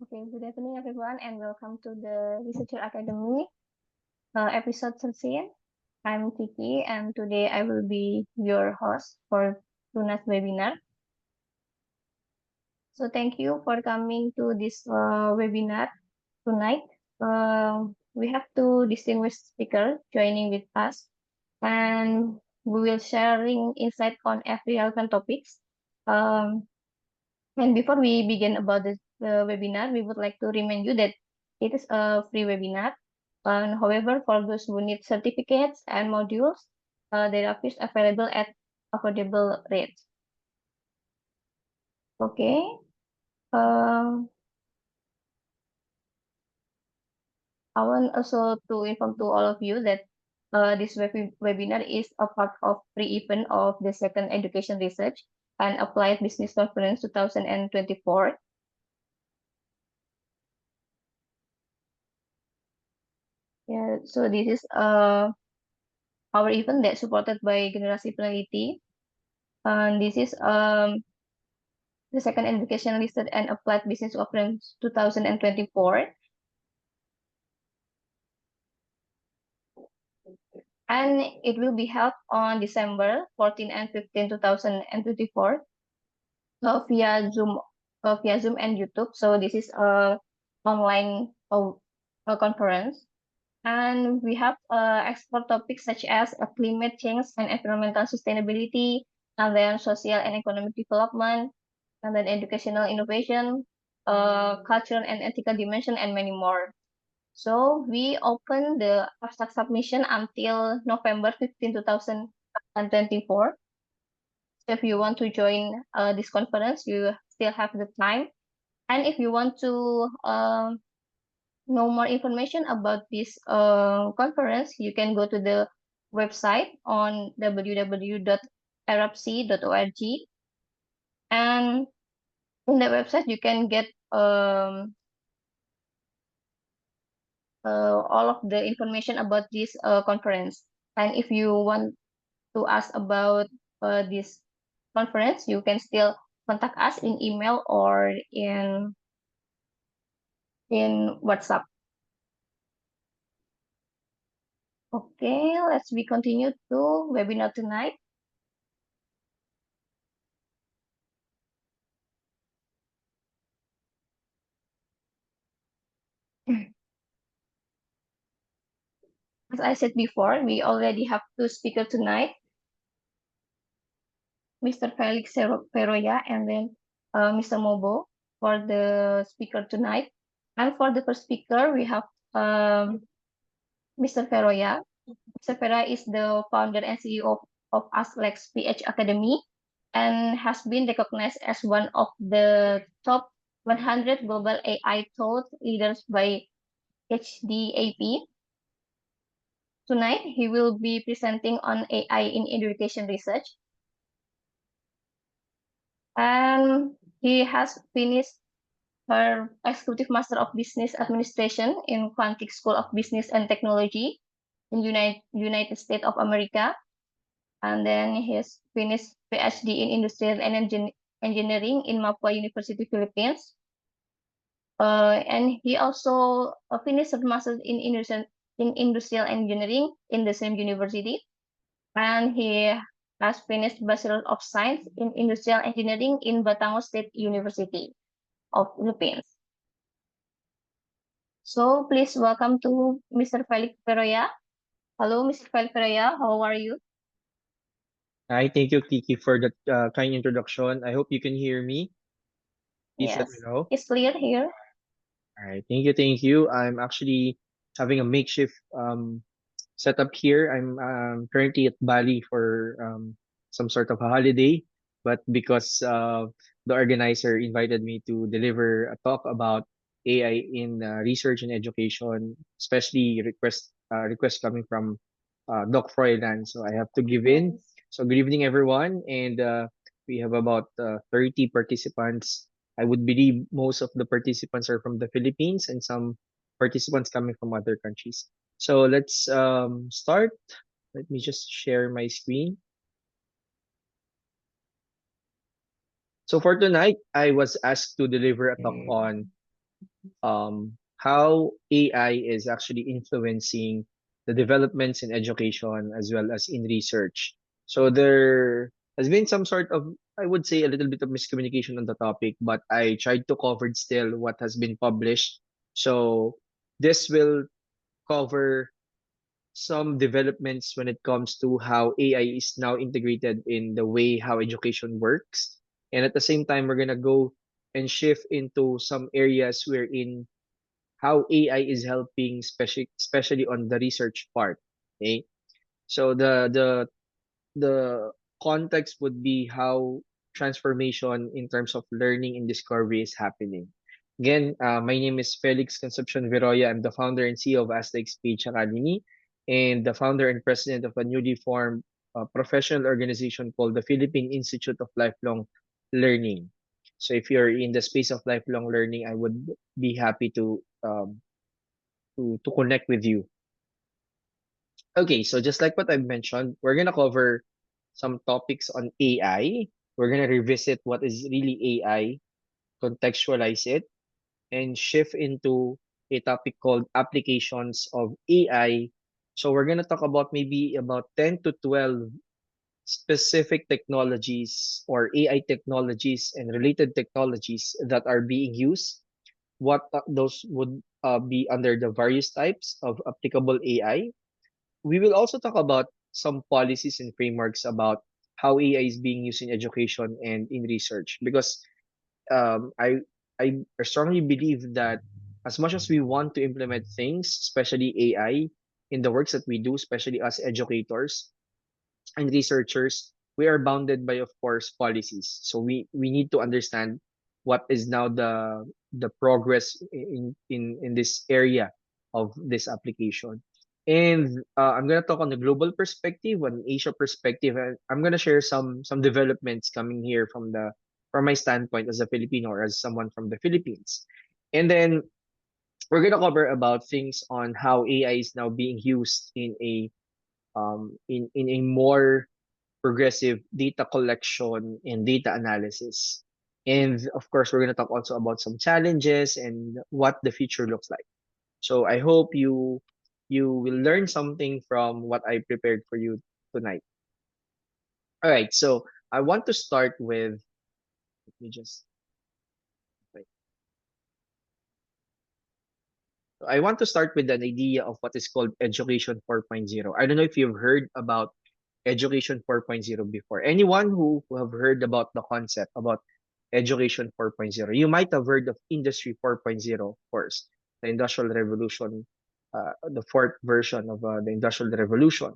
Okay, good evening everyone and welcome to the Researcher Academy episode 13. I'm Kiki and today I will be your host for tonight's webinar. So thank you for coming to this webinar tonight. We have two distinguished speakers joining with us and we will sharing insight on every relevant topics. Um, And before we begin about the webinar, we would like to remind you that it is a free webinar. However, for those who need certificates and modules, there are fees available at affordable rates. Okay. Um, I want also to inform to all of you that this webinar is a part of free event of the Second Education Research and Applied Business Conference 2024. Yeah, so this is our event that supported by Generasi Peneliti. And this is the Second Education Research and Applied Business Conference 2024. And it will be held on December 14 and 15, 2024 via Zoom and YouTube. So this is a online a conference. And we have expert topics such as climate change and environmental sustainability, and then social and economic development, and then educational innovation, cultural and ethical dimension, and many more. So we open the abstract submission until November 15, 2024. So if you want to join this conference, you still have the time. And if you want to know more information about this conference, you can go to the website on www.arabc.org. And in the website, you can get all of the information about this conference. And if you want to ask about this conference, you can still contact us in email or in WhatsApp. Okay, let's we continue to webinar tonight. As I said before, we already have two speakers tonight, Mr. Felix Veroya and then Mr. Mobo for the speaker tonight. And for the first speaker, we have Mr. Veroya. Mr. Veroya is the founder and CEO of Aslex PH Academy and has been recognized as one of the top 100 global AI thought leaders by HDAP. Tonight, he will be presenting on AI in education research. And he has finished her Executive Master of Business Administration in Quantic School of Business and Technology in United States of America. And then he has finished PhD in Industrial and Engineering in Mapua University, Philippines. And he also finished a master's in Industrial Engineering in the same university. And he has finished Bachelor of Science in Industrial Engineering in Batangas State University of Philippines. So please welcome to Mr. Felix Veroya. Hello, Mr. Felix Veroya. How are you? Hi, thank you, Kiki, for that kind introduction. I hope you can hear me. Please let me Yes, know. it's clear here. All right, thank you, thank you. I'm actually having a makeshift setup here. I'm currently at Bali for some sort of a holiday, but because the organizer invited me to deliver a talk about AI in research and education, especially request coming from Doc Froylan, so I have to give in. Yes. So good evening, everyone, and we have about 30 participants. I would believe most of the participants are from the Philippines and some participants coming from other countries. So let's start. Let me just share my screen. So for tonight, I was asked to deliver a talk on how AI is actually influencing the developments in education as well as in research. So there has been some sort of, I would say, a little bit of miscommunication on the topic, but I tried to cover still what has been published. So this will cover some developments when it comes to how AI is now integrated in the way how education works. And at the same time, we're gonna go and shift into some areas wherein how AI is helping, especially on the research part. Okay, so the context would be how transformation in terms of learning and discovery is happening. Again, my name is Felix Concepcion Veroya. I'm the founder and CEO of Aztec Speech Academy and the founder and president of a newly formed professional organization called the Philippine Institute of Lifelong Learning. So if you're in the space of lifelong learning, I would be happy to connect with you. Okay, so just like what I've mentioned, we're gonna cover some topics on AI. We're gonna revisit what is really AI, contextualize it, and shift into a topic called applications of AI. So we're gonna talk about maybe about 10 to 12 specific technologies or AI technologies and related technologies that are being used. What those would be under the various types of applicable AI. We will also talk about some policies and frameworks about how AI is being used in education and in research because um, I I strongly believe that as much as we want to implement things, especially AI, in the works that we do, especially as educators and researchers, we are bounded by, of course, policies. So we need to understand what is now the progress in this area of this application. And I'm gonna talk on the global perspective, on Asia perspective, and I'm gonna share some developments coming here from my standpoint as a Filipino or as someone from the Philippines. And then we're gonna cover about things on how AI is now being used in a more progressive data collection and data analysis. And of course, we're going to talk also about some challenges and what the future looks like. So I hope you will learn something from what I prepared for you tonight. All right, so I want to start with let me just wait. I want to start with an idea of what is called Education 4.0. I don't know if you've heard about Education 4.0 before. Anyone who have heard about the concept about Education 4.0, you might have heard of Industry 4.0, of course, the Industrial Revolution, the fourth version of the Industrial Revolution.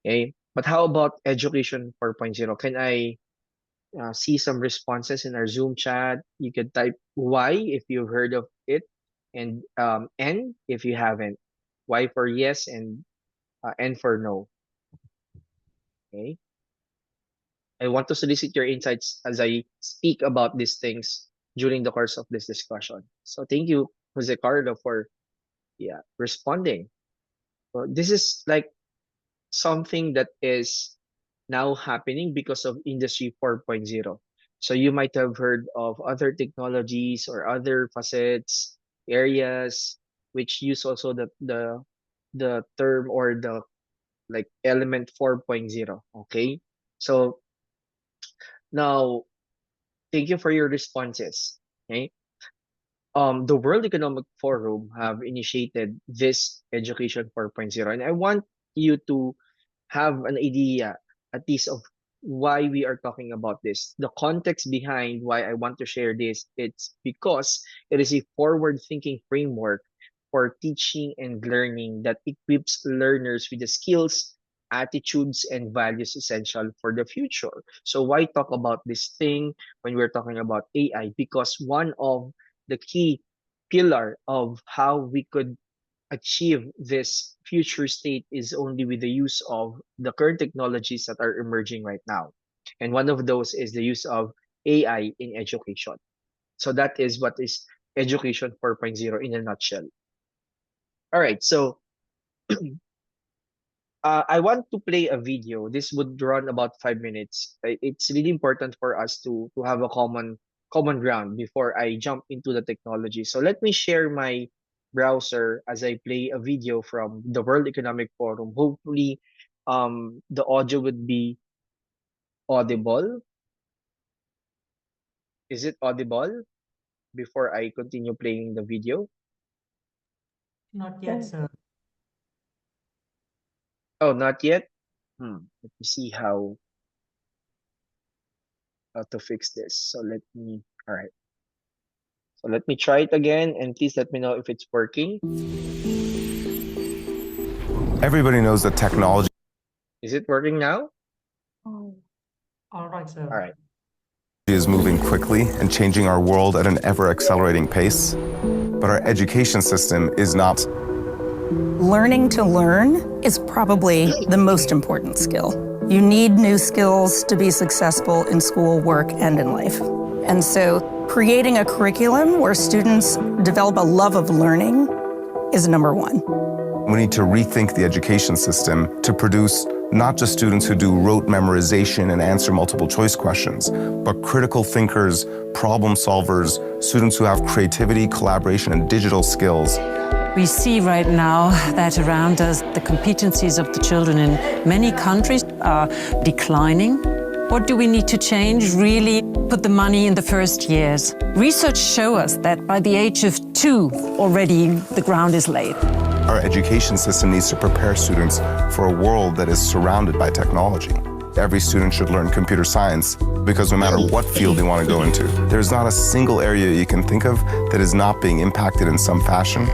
Okay, but how about Education 4.0? Can I see some responses in our Zoom chat? You can type Y if you've heard of it, and N if you haven't. Y for yes and N for no. Okay. I want to solicit your insights as I speak about these things during the course of this discussion. So thank you, Jose Carlo, for responding. So this is like something that is now happening because of Industry 4.0. So you might have heard of other technologies or other facets, areas which use also the term or the like element 4.0. Okay. So now thank you for your responses. Okay. The World Economic Forum have initiated this Education 4.0, and I want you to have an idea, at least, of why we are talking about this. The context behind why I want to share this, it's because it is a forward-thinking framework for teaching and learning that equips learners with the skills, attitudes, and values essential for the future. So why talk about this thing when we're talking about AI? Because one of the key pillar of how we could achieve this future state is only with the use of the current technologies that are emerging right now. And one of those is the use of AI in education. So that is what is Education 4.0 in a nutshell. All right, so I want to play a video. This would run about 5 minutes. It's really important for us to have a common common ground before I jump into the technology. So let me share my browser as I play a video from the World Economic Forum. Hopefully, the audio would be audible. Is it audible before I continue playing the video? Not yet, sir. Oh, not yet. Let me see how to fix this. So let me. All right. So let me try it again, and please let me know if it's working. Everybody knows that technology Is it working now? All right, sir. All right. is moving quickly and changing our world at an ever-accelerating pace, but our education system is not. Learning to learn is probably the most important skill. You need new skills to be successful in school, work, and in life. And so creating a curriculum where students develop a love of learning is number one. We need to rethink the education system to produce not just students who do rote memorization and answer multiple choice questions, but critical thinkers, problem solvers, students who have creativity, collaboration, and digital skills. We see right now that around us, the competencies of the children in many countries are declining. What do we need to change? Really put the money in the first years. Research shows us that by the age of 2, already the ground is laid. Our education system needs to prepare students for a world that is surrounded by technology. Every student should learn computer science because no matter what field they want to go into, there's not a single area you can think of that is not being impacted in some fashion.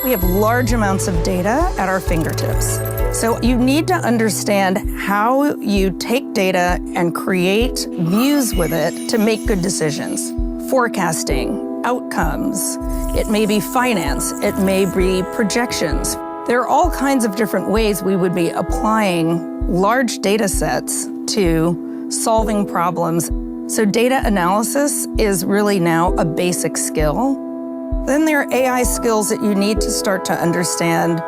We have large amounts of data at our fingertips. So you need to understand how you take data and create views with it to make good decisions. Forecasting, outcomes, it may be finance, it may be projections. There are all kinds of different ways we would be applying large data sets to solving problems. So data analysis is really now a basic skill. Then there are AI skills that you need to start to understand.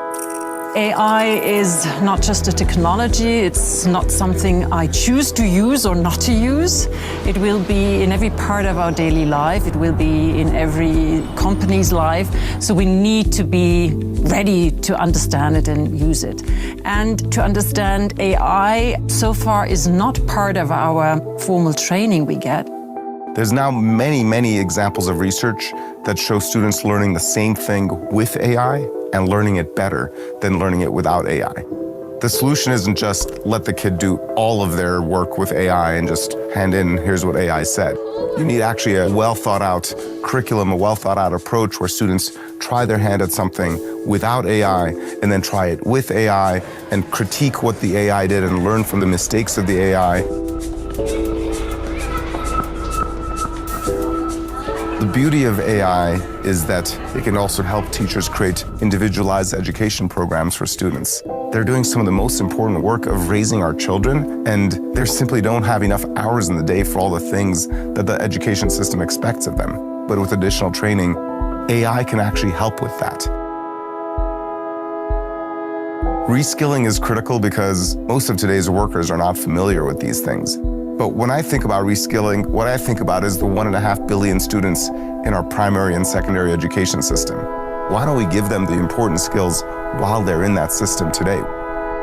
AI is not just a technology, it's not something I choose to use or not to use. It will be in every part of our daily life, it will be in every company's life, so we need to be ready to understand it and use it. And to understand AI so far is not part of our formal training we get. There's now many examples of research that show students learning the same thing with AI and learning it better than learning it without AI. The solution isn't just let the kid do all of their work with AI and just hand in, here's what AI said. You need actually a well-thought-out curriculum, a well-thought-out approach where students try their hand at something without AI and then try it with AI and critique what the AI did and learn from the mistakes of the AI. The beauty of AI is that it can also help teachers create individualized education programs for students. They're doing some of the most important work of raising our children, and they simply don't have enough hours in the day for all the things that the education system expects of them. But with additional training, AI can actually help with that. Reskilling is critical because most of today's workers are not familiar with these things. But when I think about reskilling, what I think about is the 1.5 billion students in our primary and secondary education system. Why don't we give them the important skills while they're in that system today?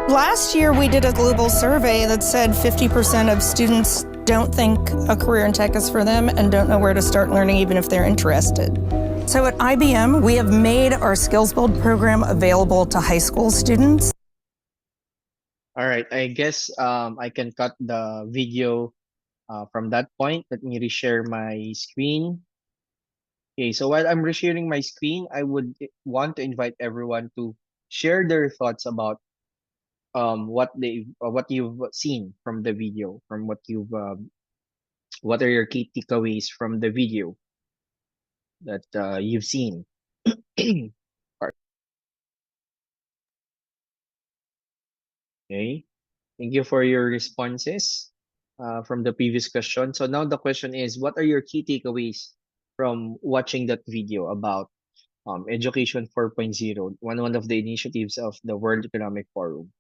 Last year, we did a global survey that said 50% of students don't think a career in tech is for them and don't know where to start learning even if they're interested. So at IBM, we have made our Skills Build program available to high school students. All right. I guess I can cut the video from that point. Let me reshare my screen. Okay, so while I'm resharing my screen, I would want to invite everyone to share their thoughts about what you've seen from the video, from what are your key takeaways from the video that you've seen. Okay, thank you for your responses from the previous question. So now the question is, what are your key takeaways from watching that video about Education 4.0, one of the initiatives of the World Economic Forum?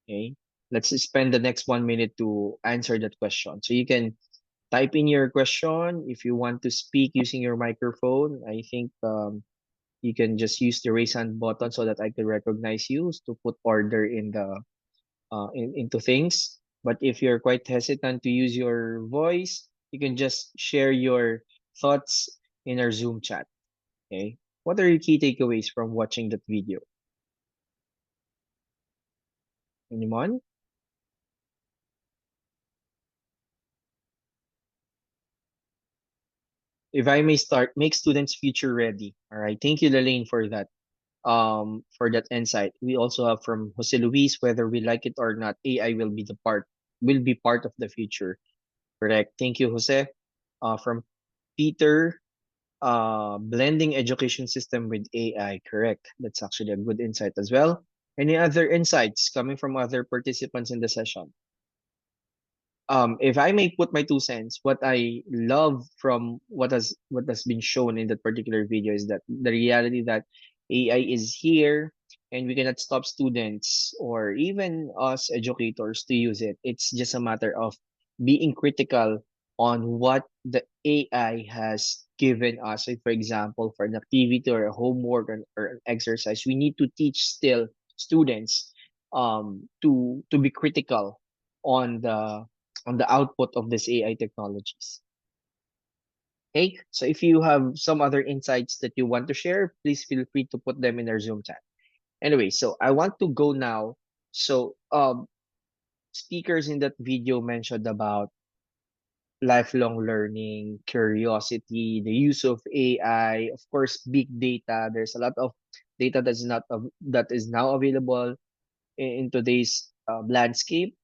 Okay, let's spend the next 1 minute to answer that question. So you can type in your question. If you want to speak using your microphone, I think you can just use the raise hand button so that I can recognize you to put order in the into things. But if you're quite hesitant to use your voice, you can just share your thoughts in our Zoom chat. Okay. What are your key takeaways from watching that video? Anyone? If I may start, make students future ready. All right. Thank you, Lelaine, for that insight. We also have from Jose Luis, whether we like it or not, AI will be part of the future. Correct. Thank you, Jose. From Peter, blending education system with AI. Correct. That's actually a good insight as well. Any other insights coming from other participants in the session? If I may put my 2 cents, what I love from what has been shown in that particular video is that the reality that AI is here and we cannot stop students or even us educators to use it. It's just a matter of being critical on what the AI has given us. So for example, for an activity or a homework or an exercise, we need to teach still students to be critical on the output of this AI technologies. Okay, so if you have some other insights that you want to share, please feel free to put them in our Zoom chat. Anyway, so I want to go now. So speakers in that video mentioned about lifelong learning, curiosity, the use of AI, of course, big data. There's a lot of data that is now available in today's landscape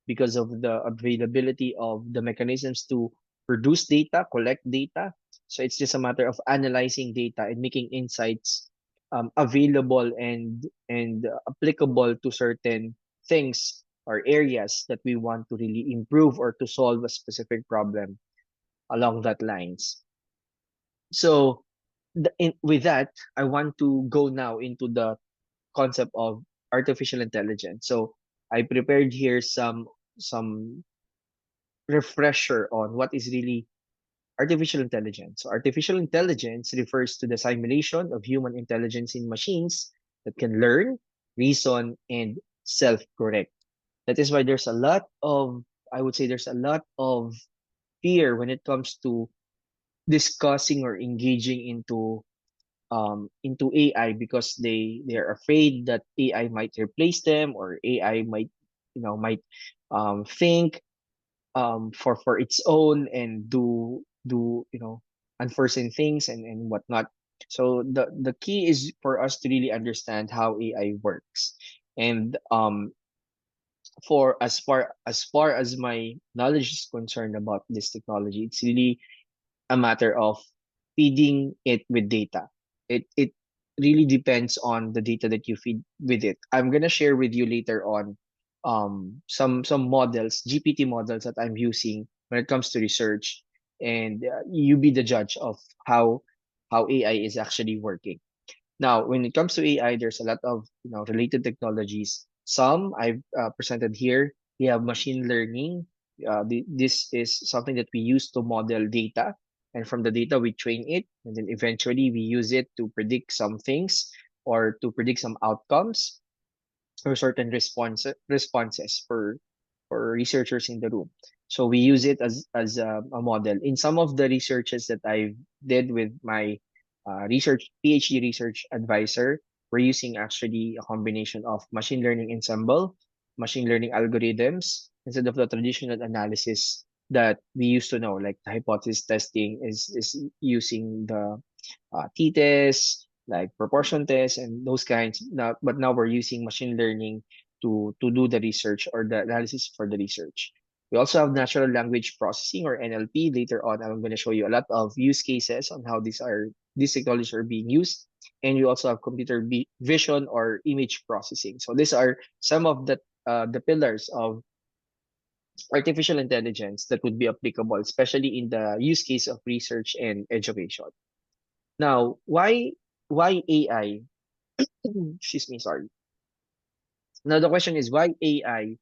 because of the availability of the mechanisms to produce data, collect data. So it's just a matter of analyzing data and making insights available and applicable to certain things or areas that we want to really improve or to solve a specific problem along that lines. So with that, I want to go now into the concept of artificial intelligence. So I prepared here some refresher on what is really artificial intelligence. So artificial intelligence refers to the simulation of human intelligence in machines that can learn, reason, and self-correct. That is why there's a lot of, I would say there's a lot of fear when it comes to discussing or engaging into AI because they're afraid that AI might replace them or AI might think for its own and do unforeseen things and whatnot. So the key is for us to really understand how AI works. And for as far as my knowledge is concerned about this technology, it's really a matter of feeding it with data. It really depends on the data that you feed with it. I'm gonna share with you later on some models, GPT models that I'm using when it comes to research, and you be the judge of how AI is actually working. Now, when it comes to AI, there's a lot of related technologies. Some I've presented here. We have machine learning. This is something that we use to model data, and from the data we train it, and then eventually we use it to predict some things or to predict some outcomes or certain responses for researchers in the room. So we use it as a model. In some of the researches that I did with my research PhD research advisor, we're using actually a combination of machine learning ensemble, machine learning algorithms instead of the traditional analysis that we used to know, like the hypothesis testing is using the t-test, like proportion tests and those kinds. Now, but now we're using machine learning to do the research or the analysis for the research. We also have natural language processing or NLP. Later on, I'm going to show you a lot of use cases on how these technologies are being used. And we also have computer vision or image processing. So these are some of the pillars of artificial intelligence that would be applicable, especially in the use case of research and education. Now, why AI? Excuse me, sorry. Now the question is why AI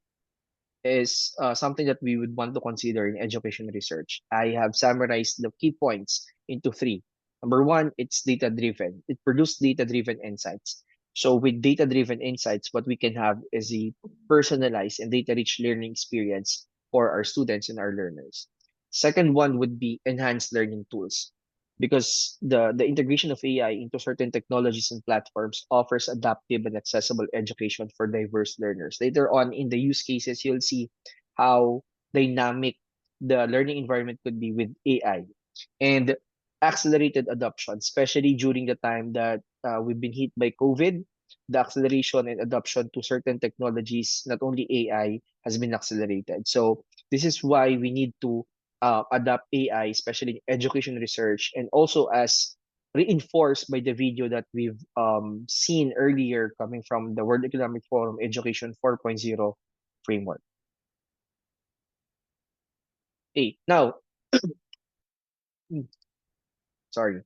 is something that we would want to consider in education research. I have summarized the key points into three. Number one, it's data driven. It produces data driven insights. So with data driven insights, what we can have is a personalized and data rich learning experience for our students and our learners. Second one would be enhanced learning tools, because the integration of AI into certain technologies and platforms offers adaptive and accessible education for diverse learners. Later on in the use cases, you'll see how dynamic the learning environment could be with AI and accelerated adoption, especially during the time that we've been hit by COVID. The acceleration and adoption to certain technologies, not only AI, has been accelerated. So this is why we need to adopt AI, especially in education research, and also as reinforced by the video that we've seen earlier coming from the World Economic Forum Education 4.0 framework. Hey, now, sorry.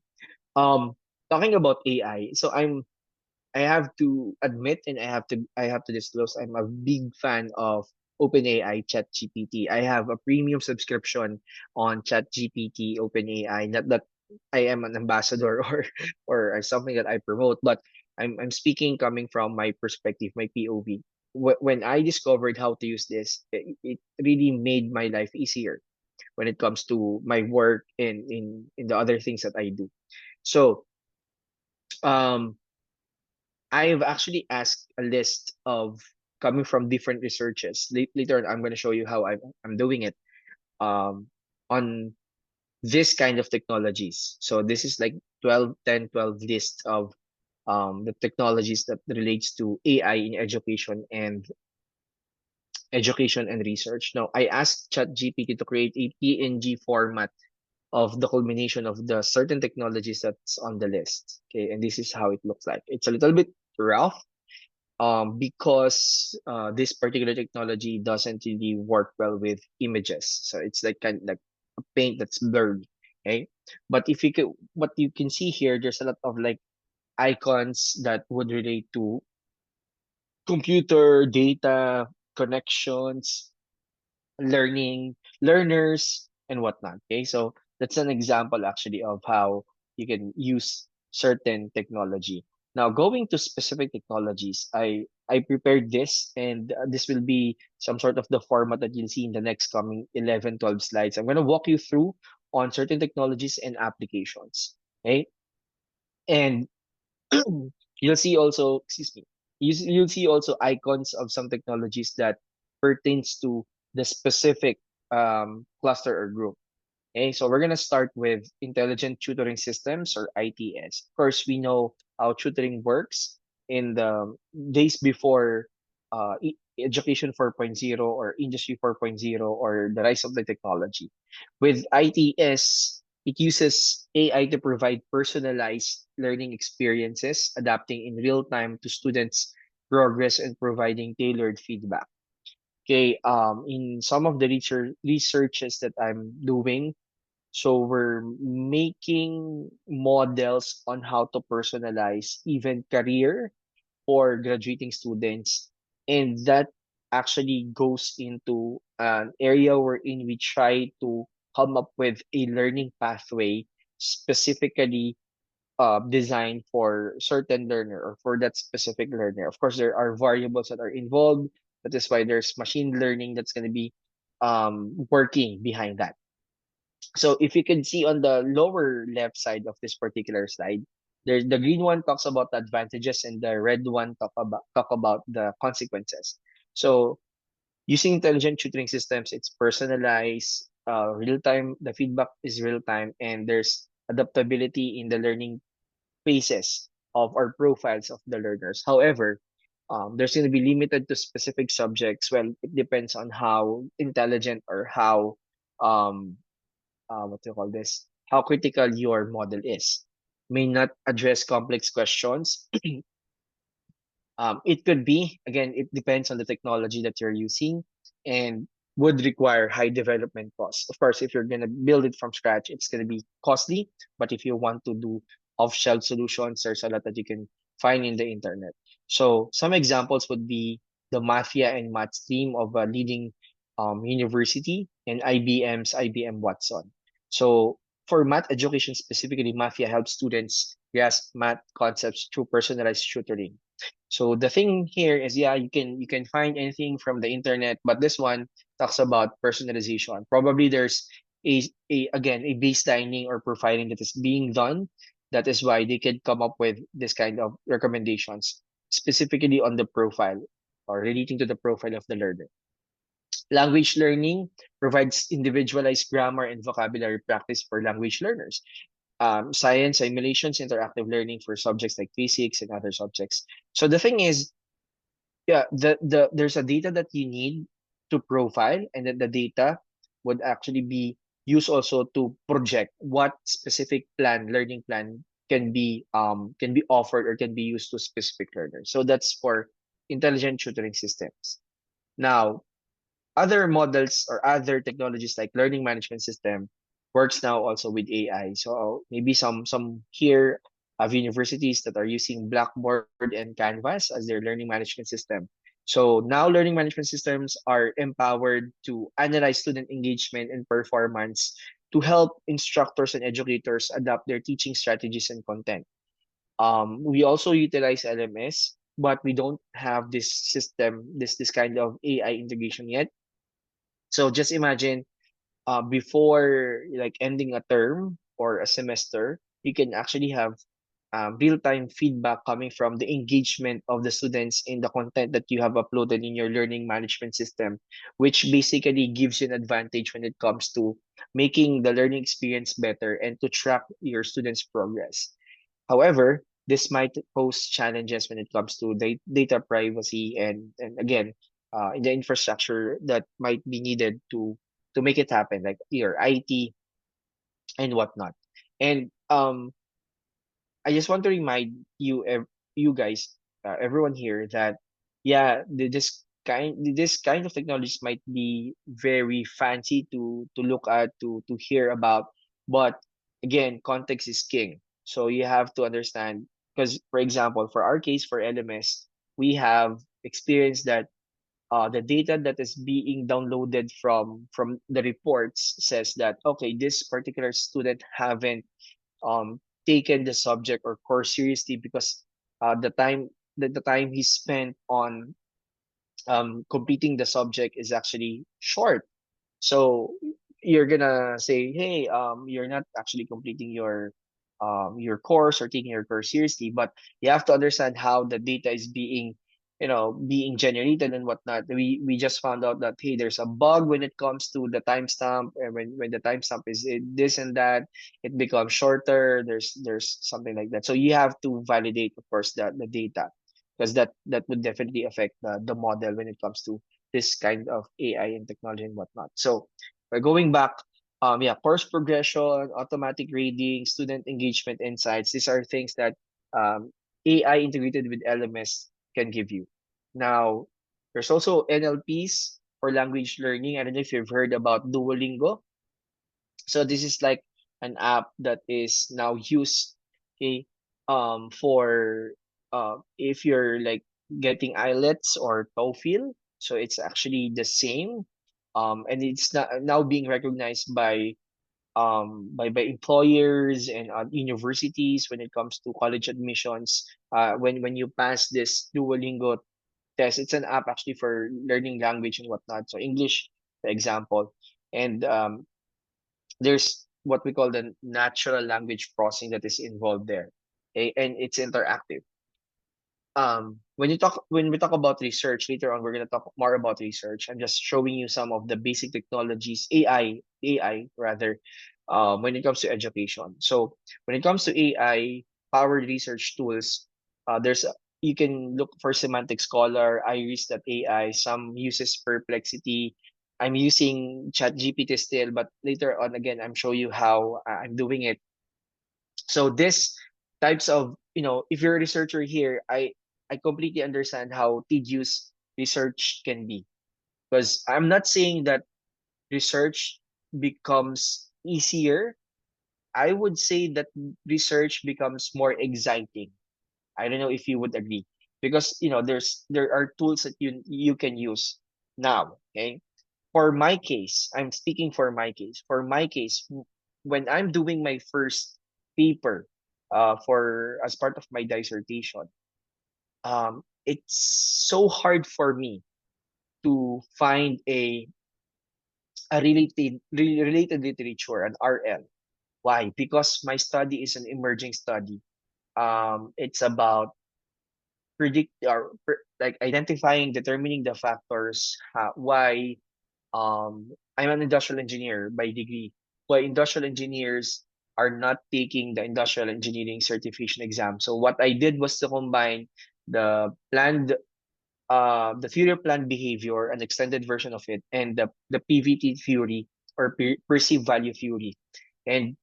Um, Talking about AI, so I have to admit and I have to disclose I'm a big fan of OpenAI ChatGPT. I have a premium subscription on ChatGPT OpenAI. Not that I am an ambassador or something that I promote, but I'm speaking coming from my perspective, my POV. When I discovered how to use this, it really made my life easier when it comes to my work and in the other things that I do. So um I've actually asked a list of coming from different researches. Later on, I'm going to show you how I'm doing it um, on this kind of technologies. So this is like 12, 10, 12 list of the technologies that relates to AI in education and research. Now, I asked ChatGPT to create a PNG format of the culmination of the certain technologies that's on the list. Okay, and this is how it looks like. It's a little bit rough because this particular technology doesn't really work well with images. So it's like kind of like a paint that's blurred. Okay, but if you can, what you can see here, there's a lot of like icons that would relate to computer data connections, learners, and whatnot. Okay, so that's an example actually of how you can use certain technology. Now, going to specific technologies, I prepared this, and this will be some sort of the format that you'll see in the next coming 11, 12 slides. I'm going to walk you through on certain technologies and applications. Okay, and you'll see also, excuse me, you'll see also icons of some technologies that pertains to the specific cluster or group. Okay, so we're gonna start with intelligent tutoring systems or ITS. Of course, we know how tutoring works in the days before education 4.0 or industry 4.0 or the rise of the technology. With ITS, it uses AI to provide personalized learning experiences, adapting in real time to students' progress and providing tailored feedback. Okay, in some of the researches that I'm doing, so we're making models on how to personalize even career for graduating students. And that actually goes into an area wherein we try to come up with a learning pathway specifically designed for certain learner or for that specific learner. Of course, there are variables that are involved. That is why there's machine learning that's going to be working behind that. So if you can see on the lower left side of this particular slide, there's the green one talks about the advantages and the red one talk about the consequences. So using intelligent tutoring systems, it's personalized, real time. The feedback is real time, and there's adaptability in the learning phases of or profiles of the learners. However, there's going to be limited to specific subjects. Well, it depends on how intelligent or how um, what do you call this? How critical your model is. May not address complex questions. It could be, again, it depends on the technology that you're using and would require high development costs. Of course, if you're going to build it from scratch, it's going to be costly. But if you want to do off-shelf solutions, there's a lot that you can find in the internet. So some examples would be the Mafia and Maths team of a leading University and IBM's IBM Watson. So for math education specifically, Mafia helps students grasp math concepts through personalized tutoring. So the thing here is, yeah, you can find anything from the internet, but this one talks about personalization. Probably there's a again a baselining or profiling that is being done. That is why they can come up with this kind of recommendations specifically on the profile or relating to the profile of the learner. Language learning provides individualized grammar and vocabulary practice for language learners. Science simulations, interactive learning for subjects like physics and other subjects. So the thing is, yeah, there's a data that you need to profile, and then the data would actually be used also to project what specific learning plan can be offered or can be used to specific learners. So that's for intelligent tutoring systems. Now, other models or other technologies like learning management system works now also with AI. So maybe some here have universities that are using Blackboard and Canvas as their learning management system. So now learning management systems are empowered to analyze student engagement and performance to help instructors and educators adapt their teaching strategies and content. We also utilize LMS, but we don't have this system, this kind of AI integration yet. So just imagine, before like ending a term or a semester, you can actually have real-time feedback coming from the engagement of the students in the content that you have uploaded in your learning management system, which basically gives you an advantage when it comes to making the learning experience better and to track your students' progress. However, this might pose challenges when it comes to data privacy and again, in the infrastructure that might be needed to make it happen, like your IT and whatnot. And I just want to remind you guys, everyone here, that yeah, this kind of technologies might be very fancy to look at, to hear about, but again, context is king. So you have to understand, because for example, for our case for LMS, we have experienced that the data that is being downloaded from the reports says that okay, this particular student haven't taken the subject or course seriously because the time he spent on completing the subject is actually short. So you're gonna say, hey, you're not actually completing your course or taking your course seriously, but you have to understand how the data is being, being generated and whatnot. We just found out that hey, there's a bug when it comes to the timestamp, and when the timestamp is this and that, it becomes shorter. There's something like that. So you have to validate, of course, the data, because that would definitely affect the model when it comes to this kind of AI and technology and whatnot. So by going back, yeah, course progression, automatic grading, student engagement insights, these are things that AI integrated with LMS can give you. Now, there's also NLPs for language learning. I don't know if you've heard about Duolingo. So this is like an app that is now used, okay, for if you're like getting IELTS or TOEFL. So it's actually the same, and it's now being recognized by employers and universities when it comes to college admissions. When you pass this Duolingo test, it's an app actually for learning language and whatnot. So English, for example, and there's what we call the natural language processing that is involved there, and it's interactive. When we talk about research later on, we're going to talk more about research. I'm just showing you some of the basic technologies, AI rather, when it comes to education. So when it comes to AI powered research tools, you can look for Semantic Scholar, AI. Some uses Perplexity. I'm using ChatGPT still, but later on again, I'm show you how I'm doing it. So this types of, if you're a researcher here, I completely understand how tedious research can be, because I'm not saying that research becomes easier. I would say that research becomes more exciting. I don't know if you would agree, because there are tools that you can use now, okay? for my case, I'm speaking for my case. For my case, when I'm doing my first paper, for as part of my dissertation, it's so hard for me to find a related literature, an RL. Why? Because my study is an emerging study. It's about like identifying, determining the factors, why I'm an industrial engineer by degree. Why industrial engineers are not taking the industrial engineering certification exam. So what I did was to combine the planned the theory of planned behavior, an extended version of it, and the PVT theory, or perceived value theory. And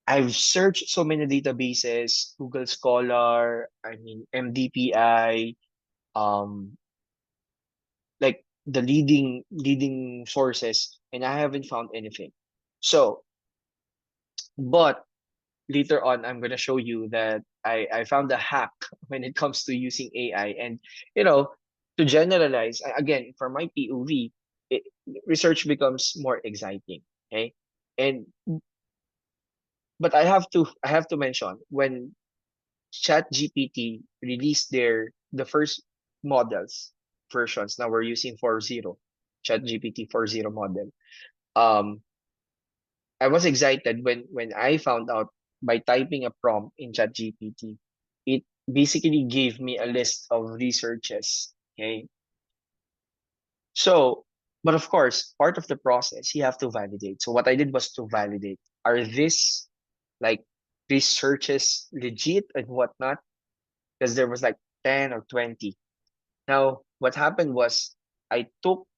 I've searched so many databases, Google Scholar, I mean MDPI, um, like the leading sources, and I haven't found anything. So, but later on, I'm gonna show you that I found a hack when it comes to using AI, and you know, to generalize again for my POV, it, research becomes more exciting. Okay, and but I have to mention when ChatGPT released the first models versions. Now we're using 4.0, ChatGPT 4.0 model. Um, I was excited when I found out by typing a prompt in ChatGPT, it basically gave me a list of researches. Okay, so but of course, part of the process you have to validate. So what I did was to validate: are this like researches legit and whatnot? Because there was like 10 or 20. Now, what happened was I took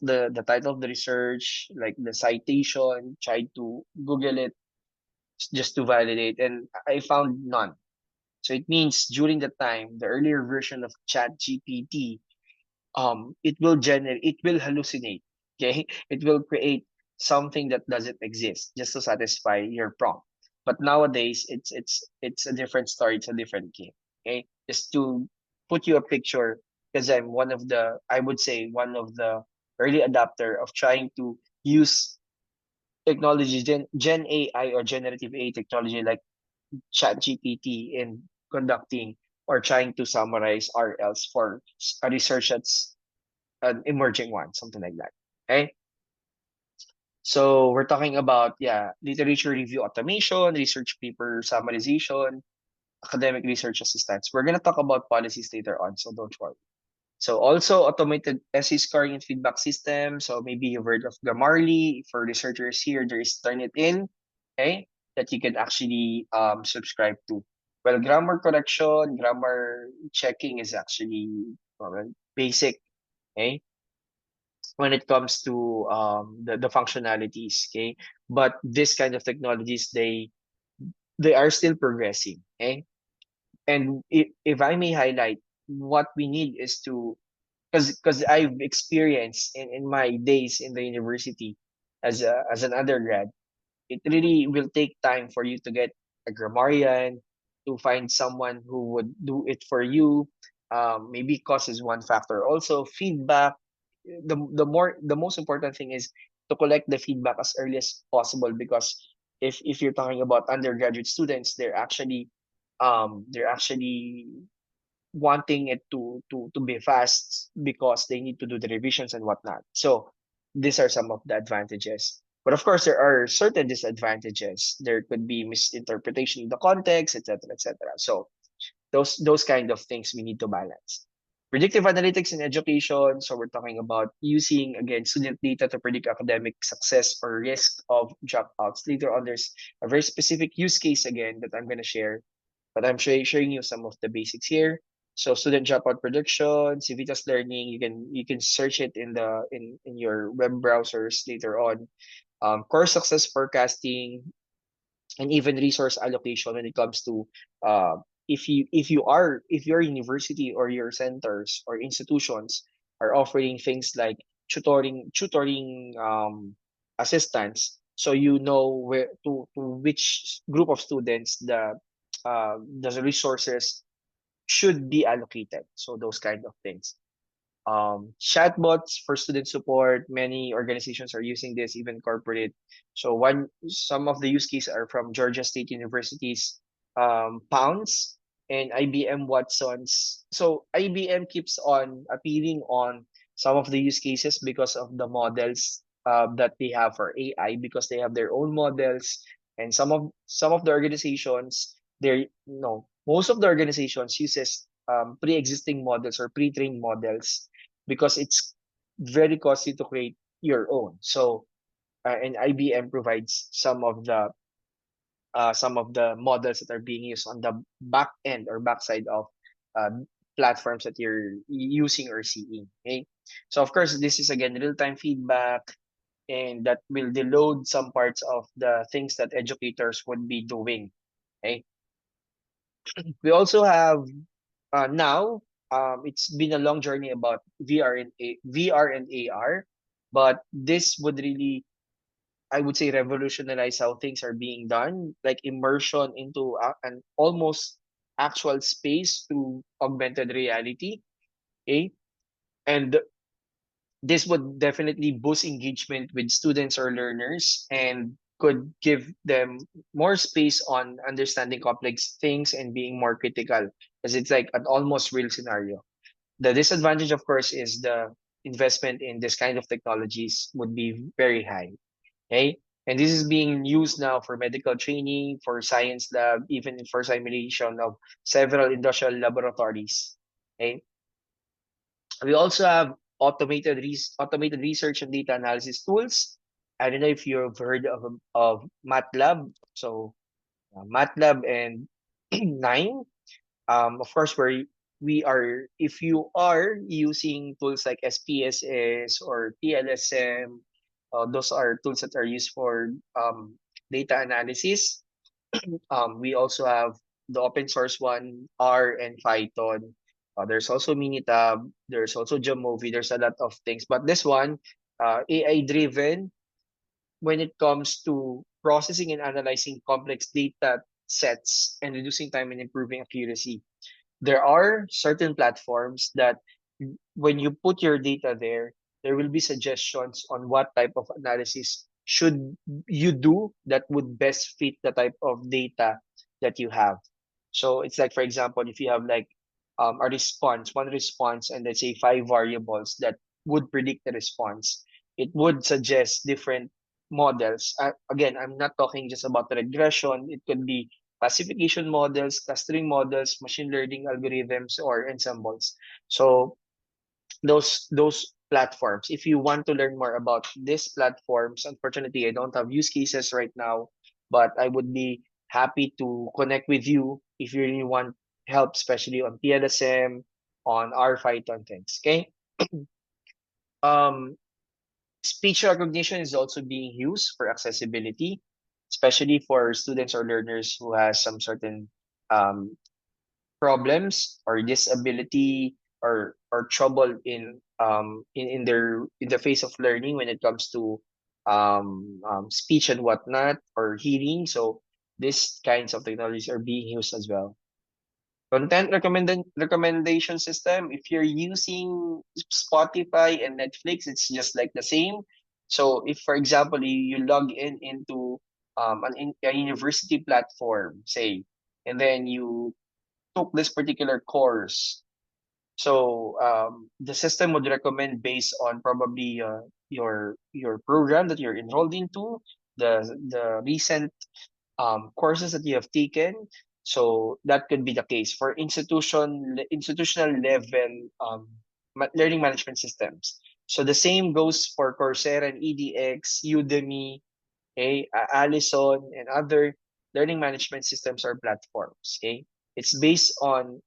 the title of the research, like the citation, tried to Google it just to validate, and I found none. So it means during the time, the earlier version of ChatGPT, it will hallucinate. Okay, it will create something that doesn't exist just to satisfy your prompt. But nowadays, it's a different story. It's a different game. Okay, just to put you a picture, because I'm one of the, I would say, one of the early adapter of trying to use technology, Gen AI or generative AI technology like ChatGPT in conducting or trying to summarize RLs for a research that's an emerging one, something like that. Okay. So we're talking about, yeah, literature review automation, research paper summarization, academic research assistance. We're gonna talk about policies later on, so don't worry. So also automated essay scoring and feedback system. So maybe you've heard of Grammarly. For researchers here, there is Turnitin, okay, that you can actually subscribe to. Well, grammar correction, grammar checking is actually basic, okay, when it comes to the functionalities, okay. But this kind of technologies, they are still progressing, okay. And if I may highlight, what we need is to, because I've experienced in my days in the university as an undergrad, it really will take time for you to get a grammarian, to find someone who would do it for you. Maybe cost is one factor. Also, feedback. The most important thing is to collect the feedback as early as possible, because if you're talking about undergraduate students, they're actually wanting it to be fast because they need to do the revisions and whatnot. So these are some of the advantages. But of course, there are certain disadvantages. There could be misinterpretation in the context, etc., etc. So those kind of things we need to balance. Predictive analytics in education. So we're talking about using again student data to predict academic success or risk of dropouts. Later on, there's a very specific use case again that I'm going to share, but I'm showing you some of the basics here. So student dropout prediction, Civitas Learning, you can search it in your web browsers later on. Course success forecasting, and even resource allocation when it comes to if your university or your centers or institutions are offering things like tutoring assistance, so you know where to which group of students the resources should be allocated. So those kind of things. chatbots for student support. Many organizations are using this, even corporate. So some of the use cases are from Georgia State University's Pounds and IBM Watson's. So IBM keeps on appealing on some of the use cases because of the models that they have for AI, because they have their own models, and some of the organizations, they no most of the organizations uses pre-existing models or pre-trained models because it's very costly to create your own. So and IBM provides some of the models that are being used on the back end or backside of uh, platforms that you're using or seeing. Okay, so of course this is again real-time feedback, and that will deload some parts of the things that educators would be doing. Okay, we also have now it's been a long journey about VR and AR, but this would really, I would say, revolutionize how things are being done, like immersion into an almost actual space through augmented reality. Okay, and this would definitely boost engagement with students or learners and could give them more space on understanding complex things and being more critical, because it's like an almost real scenario. The disadvantage, of course, is the investment in this kind of technologies would be very high. Okay. And this is being used now for medical training, for science lab, even for simulation of several industrial laboratories. Okay. We also have automated research and data analysis tools. I don't know if you've heard of MATLAB. So MATLAB and Nine. Of course, we are, if you are using tools like SPSS or TLSM, those are tools that are used for data analysis. We also have the open source one, R and Python. There's also Minitab. There's also Jamovi. There's a lot of things. But this one, AI driven, when it comes to processing and analyzing complex data sets and reducing time and improving accuracy. There are certain platforms that when you put your data there, there will be suggestions on what type of analysis should you do that would best fit the type of data that you have. So it's like, for example, if you have like one response, and let's say five variables that would predict the response, it would suggest different models. Again, I'm not talking just about regression. It could be classification models, clustering models, machine learning algorithms, or ensembles. So those platforms, if you want to learn more about these platforms, unfortunately, I don't have use cases right now, but I would be happy to connect with you if you really want help, especially on PLSM, on R Python things. Okay. Um, Speech recognition is also being used for accessibility, especially for students or learners who has some certain um, problems or disability or trouble in the face of learning when it comes to speech and whatnot, or hearing. So these kinds of technologies are being used as well. Content recommendation system. If you're using Spotify and Netflix, it's just like the same. So if, for example, you log into a university platform, say, and then you took this particular course, so the system would recommend based on probably your program that you're enrolled into, the recent courses that you have taken. So that could be the case for institutional level learning management systems. So the same goes for Coursera and EDX, Udemy, okay, Allison, and other learning management systems or platforms. Okay, it's based on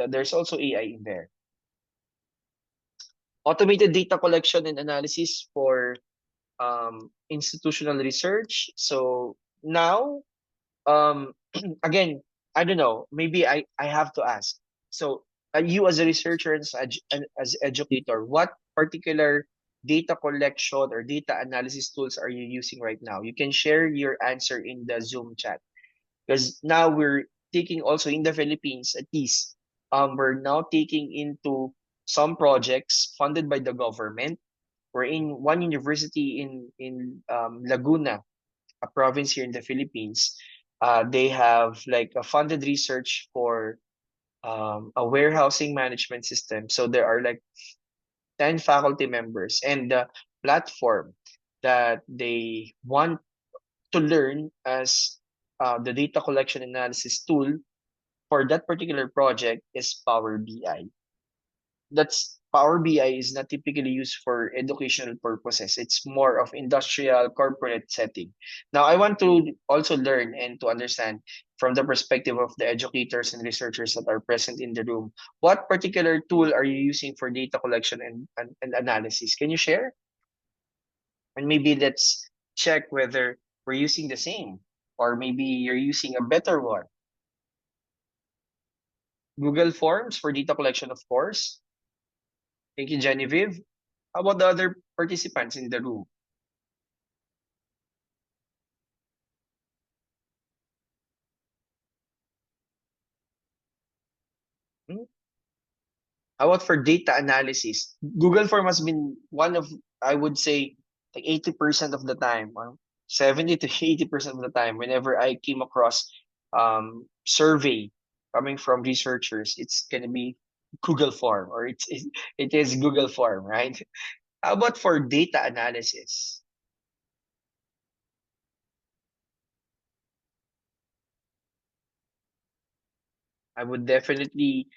there's also AI in there. Automated data collection and analysis for institutional research. So now, again, I don't know, maybe I have to ask. So you as a researcher and as educator, what particular data collection or data analysis tools are you using right now? You can share your answer in the Zoom chat, because now we're taking also in the Philippines, at least we're now taking into some projects funded by the government. We're in one university in Laguna, a province here in the Philippines. They have like a funded research for a warehousing management system. So there are like 10 faculty members, and the platform that they want to learn as the data collection analysis tool for that particular project is Power BI. That's Power BI is not typically used for educational purposes. It's more of industrial corporate setting. Now, I want to also learn and to understand from the perspective of the educators and researchers that are present in the room, what particular tool are you using for data collection and analysis? Can you share? And maybe let's check whether we're using the same, or maybe you're using a better one. Google Forms for data collection, of course. Thank you, Genevieve. How about the other participants in the room? Hmm? How about for data analysis? Google Form has been one of, I would say, like 80% of the time, or 70 to 80% of the time, whenever I came across survey coming from researchers, it's gonna be Google Form, or it is Google Form, right? How about for data analysis? I would definitely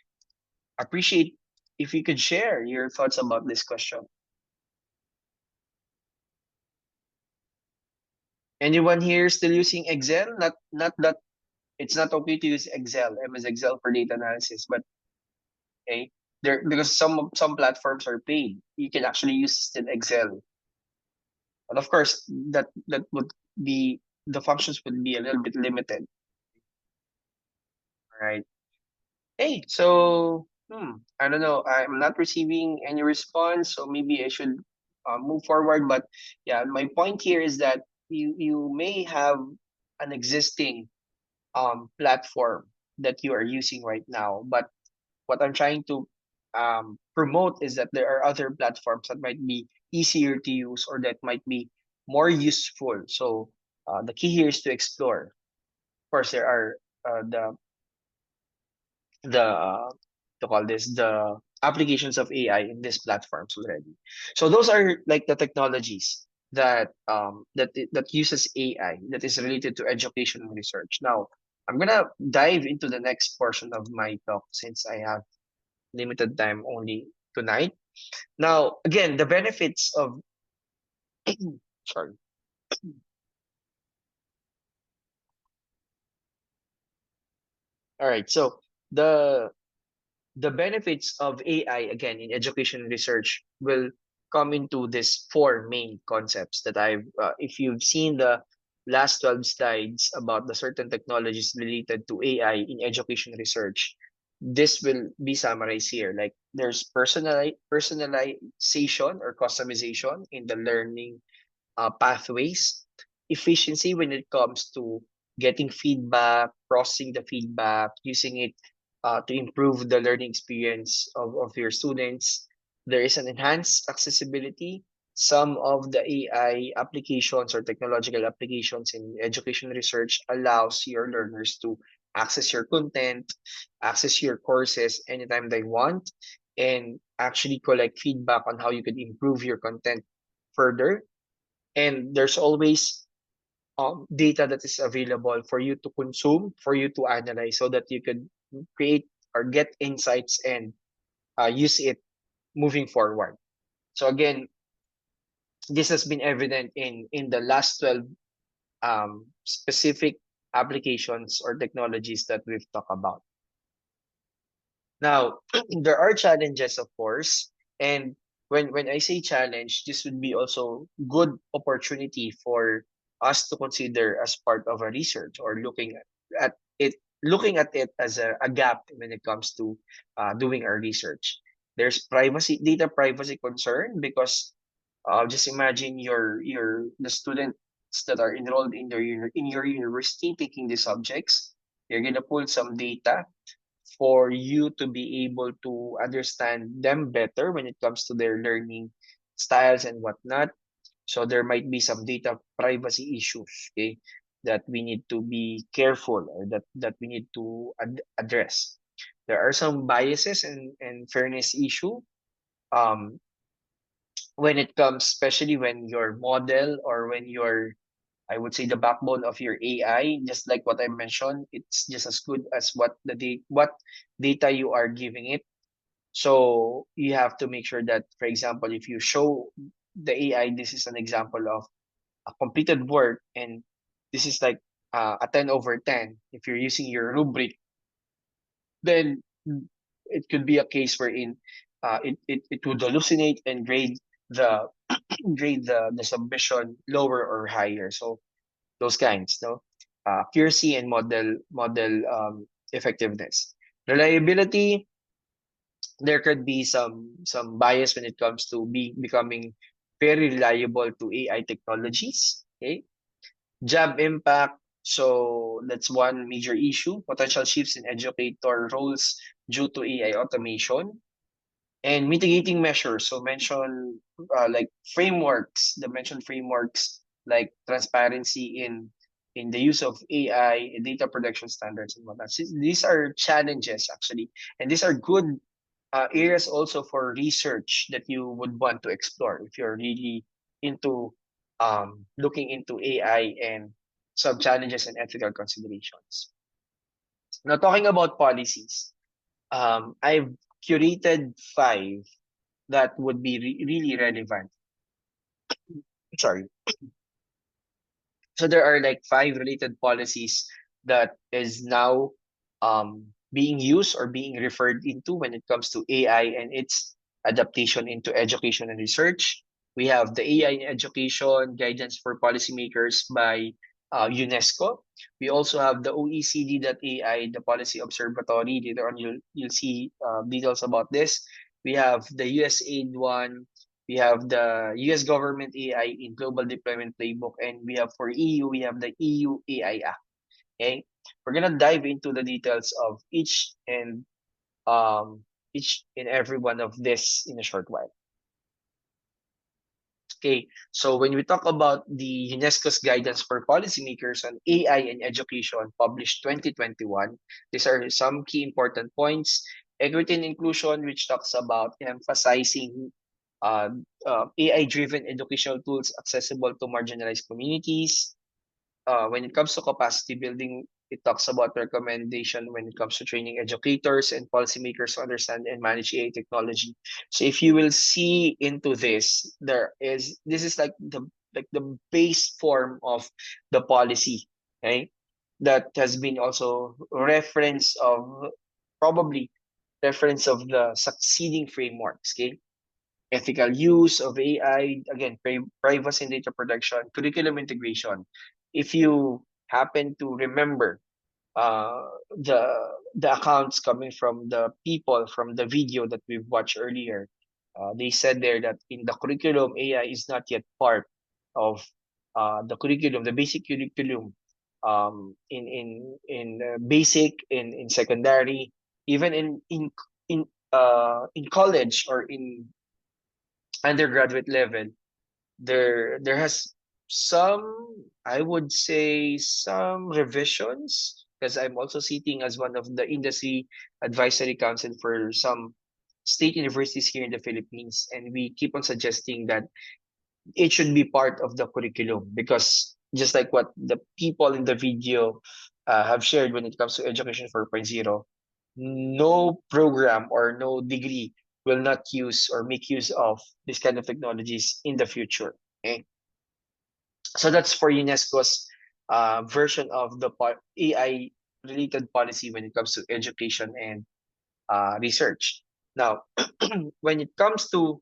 appreciate if you could share your thoughts about this question. Anyone here still using Excel? Not that it's not okay to use Excel, MS Excel for data analysis, but okay, there because some platforms are paid. You can actually use still Excel, but of course that would be the functions would be a little bit limited, right? Hey, so I don't know. I'm not receiving any response, so maybe I should move forward. But yeah, my point here is that you may have an existing platform that you are using right now, but what I'm trying to promote is that there are other platforms that might be easier to use or that might be more useful. So the key here is to explore. Of course, there are the to call this the applications of AI in these platforms already. So those are like the technologies that that uses AI that is related to education and research. Now I'm gonna dive into the next portion of my talk since I have limited time only tonight. Now again, the benefits of sorry. All right, so the the benefits of AI again in education and research will come into these four main concepts that if you've seen the last 12 slides about the certain technologies related to AI in education research, this will be summarized here. Like there's personalization or customization in the learning pathways, efficiency when it comes to getting feedback, processing the feedback, using it to improve the learning experience of your students. There is an enhanced accessibility. Some of the AI applications or technological applications in education research allows your learners to access your content, access your courses anytime they want, and actually collect feedback on how you could improve your content further. And there's always data that is available for you to consume, for you to analyze, so that you could create or get insights and use it moving forward. So again, this has been evident in the last 12 specific applications or technologies that we've talked about. Now, there are challenges, of course, and when I say challenge, this would be also good opportunity for us to consider as part of a research or looking at it as a gap when it comes to doing our research. There's data privacy concern because just imagine the students that are enrolled in in your university taking the subjects. You're gonna pull some data for you to be able to understand them better when it comes to their learning styles and whatnot. So there might be some data privacy issues, okay, that we need to be careful, or that we need to address. There are some biases and fairness issue um, when it comes, especially when your model, or when your, I would say, the backbone of your AI, just like what I mentioned, it's just as good as what data you are giving it. So you have to make sure that, for example, if you show the AI, this is an example of a completed work, and this is like a 10/10. If you're using your rubric, then it could be a case wherein it would hallucinate and grade the the submission lower or higher. So those kinds, no, accuracy and model effectiveness, reliability. There could be some bias when it comes to becoming very reliable to AI technologies. Okay, job impact. So that's one major issue. Potential shifts in educator roles due to AI automation, and mitigating measures. So mention like frameworks. The mentioned frameworks like transparency in the use of AI, and data protection standards and whatnot. These are challenges actually, and these are good areas also for research that you would want to explore if you're really into looking into AI and some challenges and ethical considerations. Now, talking about policies, I've curated 5 that would be really relevant. Sorry. So there are like 5 related policies that is now being used or being referred into when it comes to AI and its adaptation into education and research. We have the AI in Education Guidance for Policymakers by UNESCO. We also have the OECD.ai, the Policy Observatory. Later on, you'll see details about this. We have the USAID one. We have the US government AI in Global Deployment Playbook, and we have for EU, we have the EU AI Act. Okay, we're gonna dive into the details of each and every one of this in a short while. Okay, so when we talk about the UNESCO's guidance for policymakers on AI and education, published 2021, these are some key important points. Equity and inclusion, which talks about emphasizing AI-driven educational tools accessible to marginalized communities. When it comes to capacity building, it talks about recommendation when it comes to training educators and policymakers to understand and manage AI technology. So if you will see into this, this is like the base form of the policy, okay? That has been also probably reference of the succeeding frameworks, okay? Ethical use of AI, again, privacy and data protection, curriculum integration. If you happen to remember the accounts coming from the people from the video that we've watched earlier, they said there that in the curriculum, AI is not yet part of the curriculum, the basic curriculum, in basic, in secondary, even in college or in undergraduate level. There has some, I would say, some revisions, because I'm also sitting as one of the industry advisory council for some state universities here in the Philippines, and we keep on suggesting that it should be part of the curriculum, because just like what the people in the video have shared when it comes to Education 4.0, no program or no degree will not use or make use of this kind of technologies in the future. Okay, so that's for UNESCO's version of the AI related policy when it comes to education and research. Now, when it comes to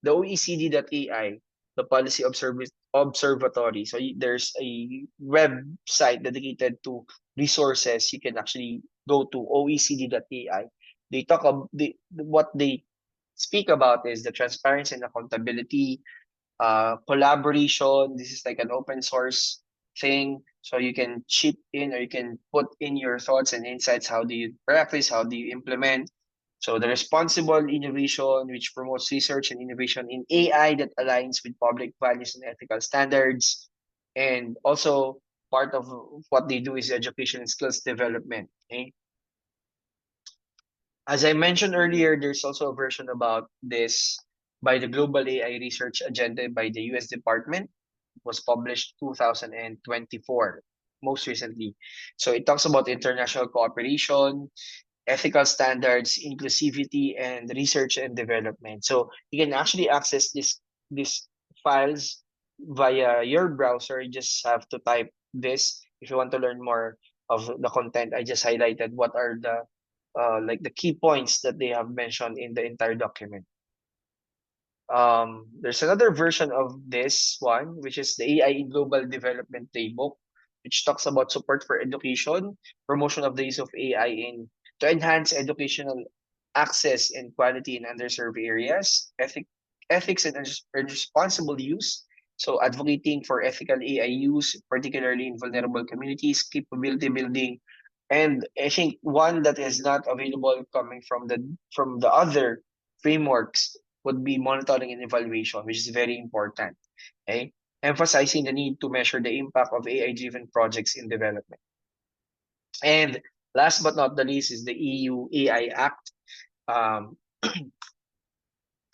the OECD.ai, the Policy Observatory, so there's a website dedicated to resources. You can actually go to OECD.ai. They talk about what they speak about is the transparency and accountability, collaboration. This is like an open source thing. So you can chip in, or you can put in your thoughts and insights. How do you practice? How do you implement? So the responsible innovation, which promotes research and innovation in AI that aligns with public values and ethical standards. And also part of what they do is education and skills development. Okay. As I mentioned earlier, there's also a version about this by the Global AI Research Agenda by the US Department. It was published 2024, most recently. So it talks about international cooperation, ethical standards, inclusivity, and research and development. So you can actually access this files via your browser. You just have to type this if you want to learn more of the content. I just highlighted what are the like the key points that they have mentioned in the entire document. There's another version of this one, which is the AI in Global Development Playbook, which talks about support for education, promotion of the use of AI in to enhance educational access and quality in underserved areas, ethics and responsible use. So advocating for ethical AI use, particularly in vulnerable communities, capability building, and I think one that is not available coming from the other frameworks would be monitoring and evaluation, which is very important. Okay, emphasizing the need to measure the impact of AI-driven projects in development. And last but not the least is the EU AI Act, um,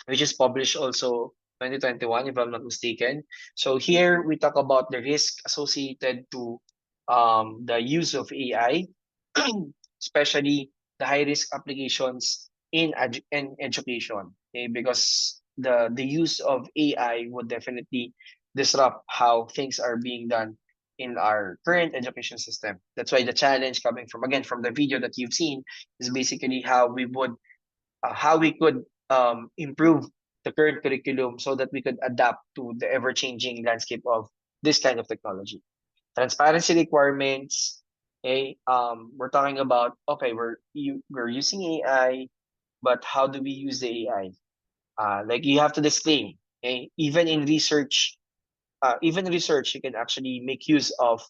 which is published also 2021, if I'm not mistaken. So here we talk about the risk associated to the use of AI, especially the high risk applications in education. Okay, because the use of AI would definitely disrupt how things are being done in our current education system. That's why the challenge coming from again from the video that you've seen is basically how we could improve the current curriculum so that we could adapt to the ever-changing landscape of this kind of technology. Transparency requirements. Okay, we're talking about okay, we're using AI, but how do we use the AI? Like you have to disclaim. Okay, even research, you can actually make use of.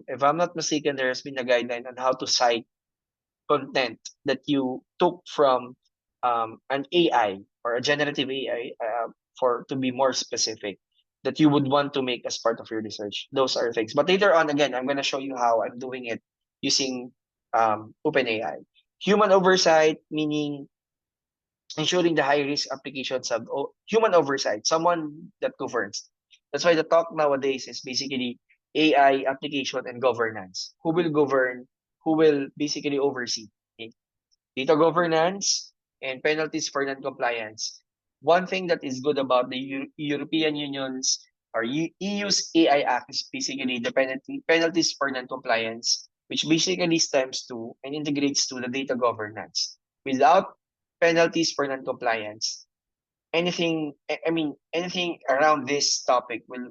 If I'm not mistaken, there has been a guideline on how to cite content that you took from an AI or a generative AI, for to be more specific, that you would want to make as part of your research. Those are things. But later on, again, I'm going to show you how I'm doing it using OpenAI. Human oversight, meaning ensuring the high risk applications have human oversight, someone that governs. That's why the talk nowadays is basically AI application and governance. Who will govern? Who will basically oversee? Okay. Data governance and penalties for non-compliance. One thing that is good about the European Union's or EU's AI Act is basically the penalties for non-compliance, which basically stems to and integrates to the data governance. Without penalties for non-compliance, anything around this topic will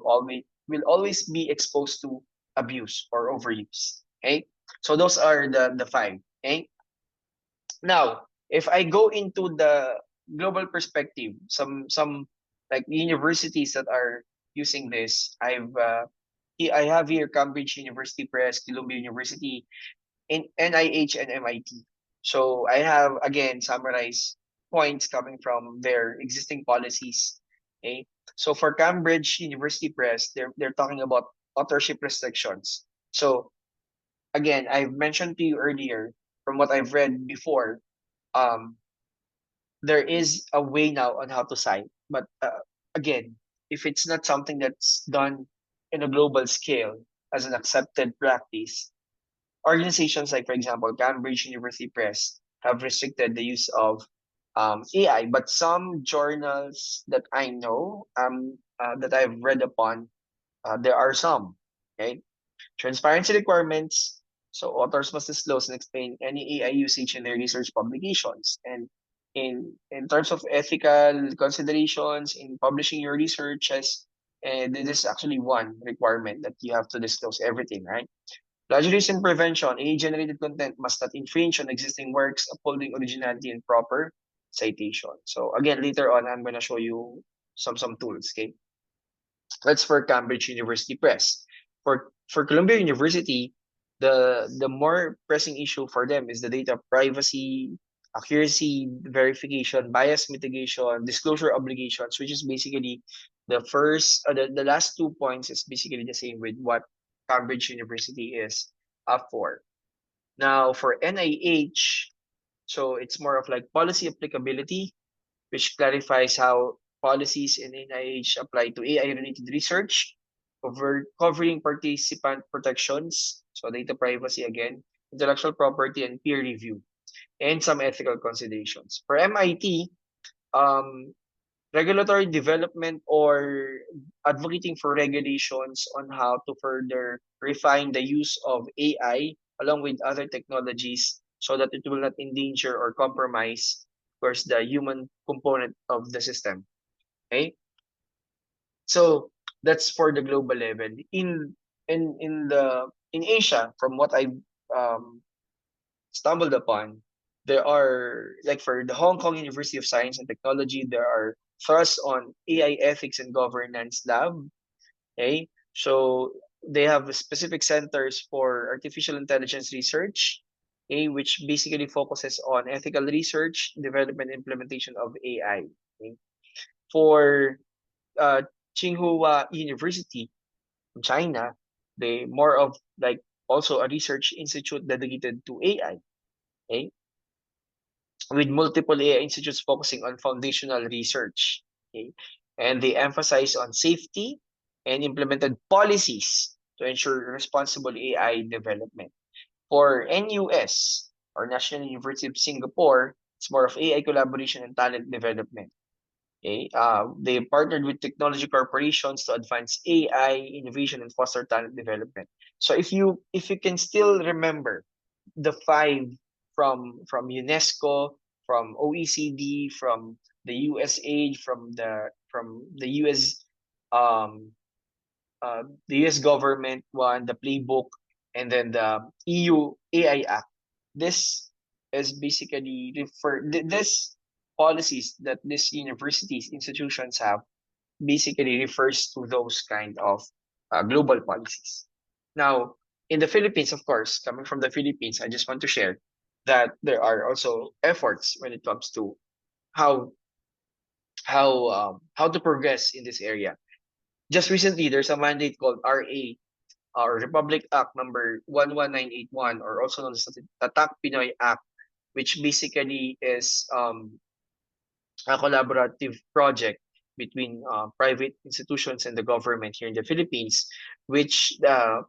always be exposed to abuse or overuse. Okay, so those are the five. Okay, now if I go into the global perspective, some like universities that are using this, I have here Cambridge University Press, Columbia University, in NIH and MIT. So I have again summarized points coming from their existing policies. Okay. So for Cambridge University Press, they're talking about authorship restrictions. So again, I've mentioned to you earlier from what I've read before, um, there is a way now on how to cite. But again, if it's not something that's done in a global scale as an accepted practice, organizations like, for example, Cambridge University Press have restricted the use of AI, but some journals that I know, that I've read upon, there are some. Okay, transparency requirements. So authors must disclose and explain any AI usage in their research publications. And in terms of ethical considerations in publishing your researches, this is actually one requirement that you have to disclose everything, right? Plagiarism prevention. AI-generated content must not infringe on existing works, upholding originality and proper citation. So again, later on, I'm gonna show you some tools. Okay, that's for Cambridge University Press. For for Columbia University, the more pressing issue for them is the data privacy, accuracy verification, bias mitigation, disclosure obligations, which is basically the last 2 points is basically the same with what Cambridge University is up for. Now for NIH, so it's more of like policy applicability, which clarifies how policies in NIH apply to AI-related research, covering participant protections, so data privacy again, intellectual property, and peer review, and some ethical considerations. For MIT, um, regulatory development or advocating for regulations on how to further refine the use of AI along with other technologies so that it will not endanger or compromise, of course, the human component of the system. Okay, so that's for the global level. In Asia, from what I um, stumbled upon, there are, like for the Hong Kong University of Science and Technology, there are thrusts on AI ethics and governance lab. Okay, so they have specific centers for artificial intelligence research, okay, which basically focuses on ethical research, development, and implementation of AI. Okay. For uh, Tsinghua University in China, they more of like also a research institute dedicated to AI. Okay, with multiple AI institutes focusing on foundational research. Okay? And they emphasize on safety and implemented policies to ensure responsible AI development. For NUS, or National University of Singapore, it's more of AI collaboration and talent development. Okay? They partnered with technology corporations to advance AI innovation and foster talent development. So if you can still remember the five from UNESCO, from OECD, from the USA, from um the US government one, the playbook, and then the EU AI Act. This is basically this policies that these universities institutions have basically refers to those kind of global policies. Now, in the Philippines, of course, coming from the Philippines, I just want to share that there are also efforts when it comes to how how to progress in this area. Just recently, there's a mandate called RA or Republic Act number 11981, or also known as the Tatak Pinoy Act, which basically is a collaborative project between private institutions and the government here in the Philippines, which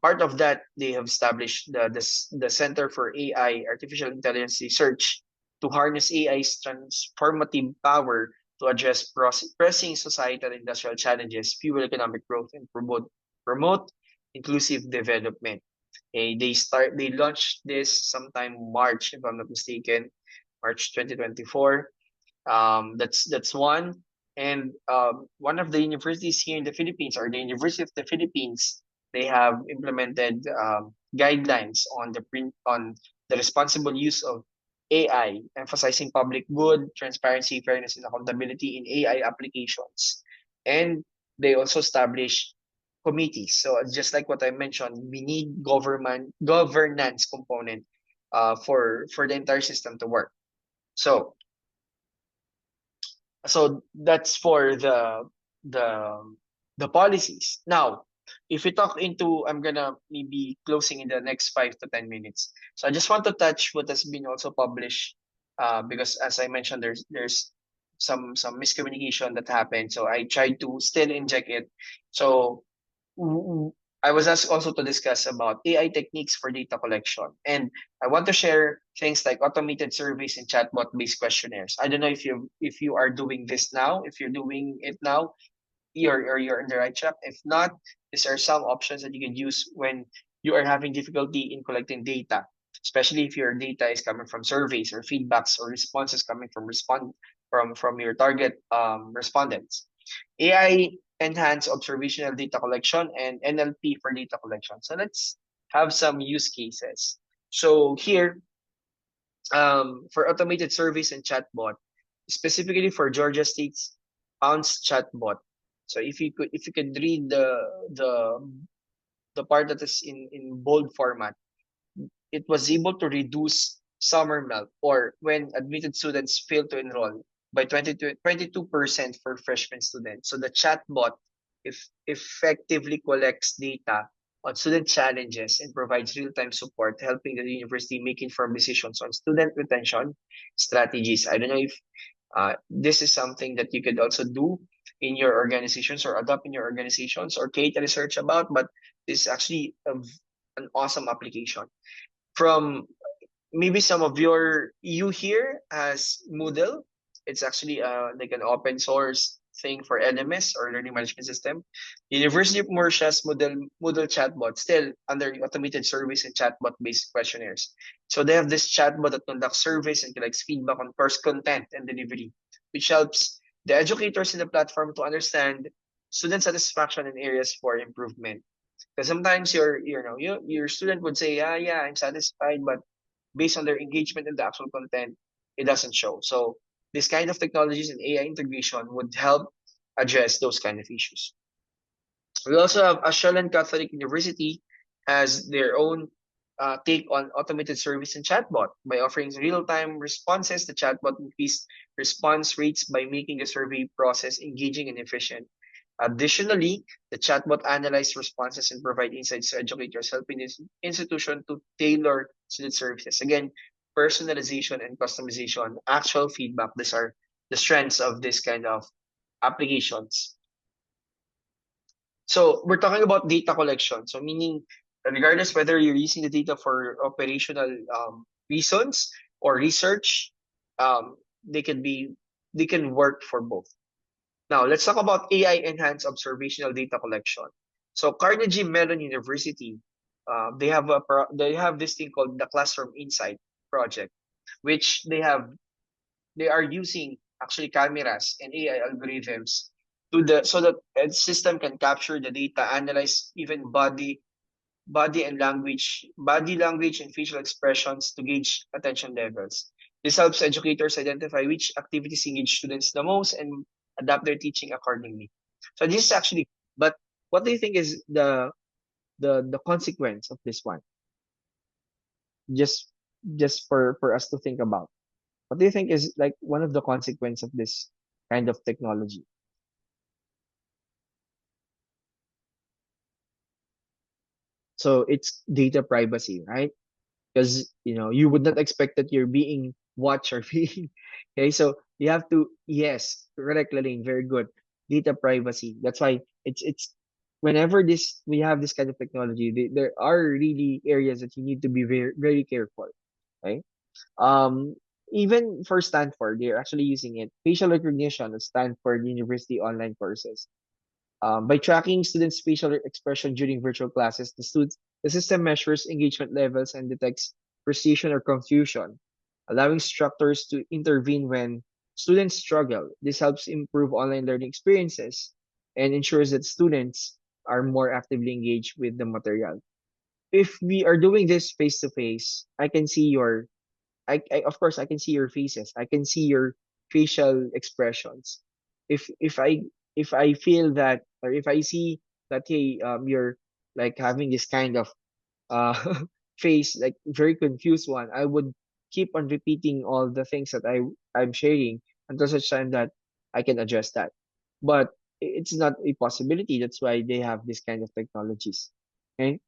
part of that they have established the Center for AI, Artificial Intelligence Research, to harness AI's transformative power to address pressing societal and industrial challenges, fuel economic growth, and promote inclusive development. Okay, they launched this sometime March, if I'm not mistaken, March 2024. That's one. And one of the universities here in the Philippines, or the University of the Philippines, they have implemented guidelines on the responsible use of AI, emphasizing public good, transparency, fairness, and accountability in AI applications. And they also establish committees. So just like what I mentioned, we need governance component for the entire system to work. So that's for the the policies. Now, if we talk into, I'm gonna maybe closing in the next 5 to 10 minutes. So I just want to touch what has been also published, because as I mentioned, there's some miscommunication that happened. So I tried to still inject it. So I was asked also to discuss about AI techniques for data collection. And I want to share things like automated surveys and chatbot-based questionnaires. I don't know if you are doing this now. If you're doing it now, you're in the right track. If not, these are some options that you can use when you are having difficulty in collecting data, especially if your data is coming from surveys or feedbacks or responses coming from your target respondents. AI enhanced observational data collection and NLP for data collection. So let's have some use cases. So here, for automated surveys and chatbot, specifically for Georgia State's Pounce chatbot. So if you could read the the part that is in bold format, it was able to reduce summer melt, or when admitted students fail to enroll, by 22% for freshman students. So the chatbot effectively collects data on student challenges and provides real-time support, helping the university make informed decisions on student retention strategies. I don't know if this is something that you could also do in your organizations or adopt in your organizations or create a research about, but this is actually an awesome application. From maybe some of you here as Moodle, it's actually like an open source thing for LMS or learning management system. University of Mauritius Moodle chatbot, still under automated surveys and chatbot based questionnaires. So they have this chatbot that conducts surveys and collects feedback on course content and delivery, which helps the educators in the platform to understand student satisfaction and areas for improvement. Because sometimes your student would say, yeah, I'm satisfied, but based on their engagement in the actual content, it doesn't show. So this kind of technologies and AI integration would help address those kind of issues. We also have Ashland Catholic University has their own take on automated service and chatbot. By offering real-time responses, the chatbot increased response rates by making the survey process engaging and efficient. Additionally, the chatbot analyzes responses and provide insights to educators, helping this institution to tailor student services. Again, personalization and customization, actual feedback, these are the strengths of this kind of applications. So we're talking about data collection. So meaning, regardless whether you're using the data for operational reasons or research, they can work for both. Now, let's talk about AI-enhanced observational data collection. So Carnegie Mellon University, they have this thing called the Classroom Insight project, which they are using actually cameras and AI algorithms so that the system can capture the data, analyze even body language and facial expressions to gauge attention levels. This helps educators identify which activities engage students the most and adapt their teaching accordingly. So this is actually, but what do you think is the consequence of this one? Just for us to think about. What do you think is like one of the consequence of this kind of technology? So it's data privacy, right? Because you would not expect that you're being watched or being okay. So you have to, yes, correct, Lalaine, very good. Data privacy. That's why it's whenever we have this kind of technology, there are really areas that you need to be very very careful, right? Even for Stanford, they're actually using it. Facial recognition at Stanford University online courses. By tracking students' facial expression during virtual classes, the system measures engagement levels and detects precision or confusion, allowing instructors to intervene when students struggle. This helps improve online learning experiences and ensures that students are more actively engaged with the material. If we are doing this face to face, I can see of course I can see your faces. I can see your facial expressions. If I feel that, or if I see that, hey, you're like having this kind of uh face, like very confused one, I would keep on repeating all the things that I'm sharing until such time that I can address that. But it's not a possibility. That's why they have this kind of technologies. Okay.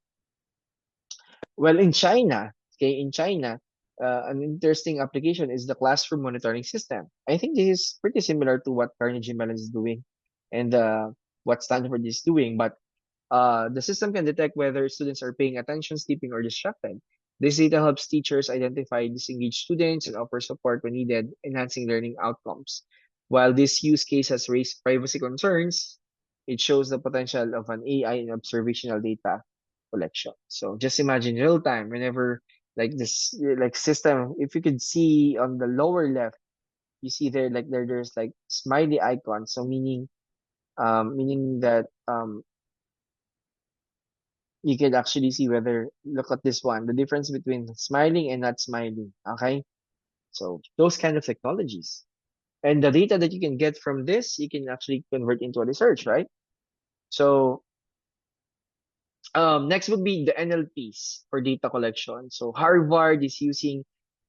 Well, in China, an interesting application is the classroom monitoring system. I think this is pretty similar to what Carnegie Mellon is doing and what Stanford is doing, but the system can detect whether students are paying attention, sleeping, or distracted. This data helps teachers identify disengaged students and offer support when needed, enhancing learning outcomes. While this use case has raised privacy concerns, it shows the potential of an AI in observational data collection. So just imagine real time whenever like this like system, if you could see on the lower left, you see there's like smiley icon. So meaning that you could actually see whether, look at this one, the difference between smiling and not smiling. Okay. So those kind of technologies. And the data that you can get from this, you can actually convert into a research, right? So Next would be the NLPs for data collection. So Harvard is using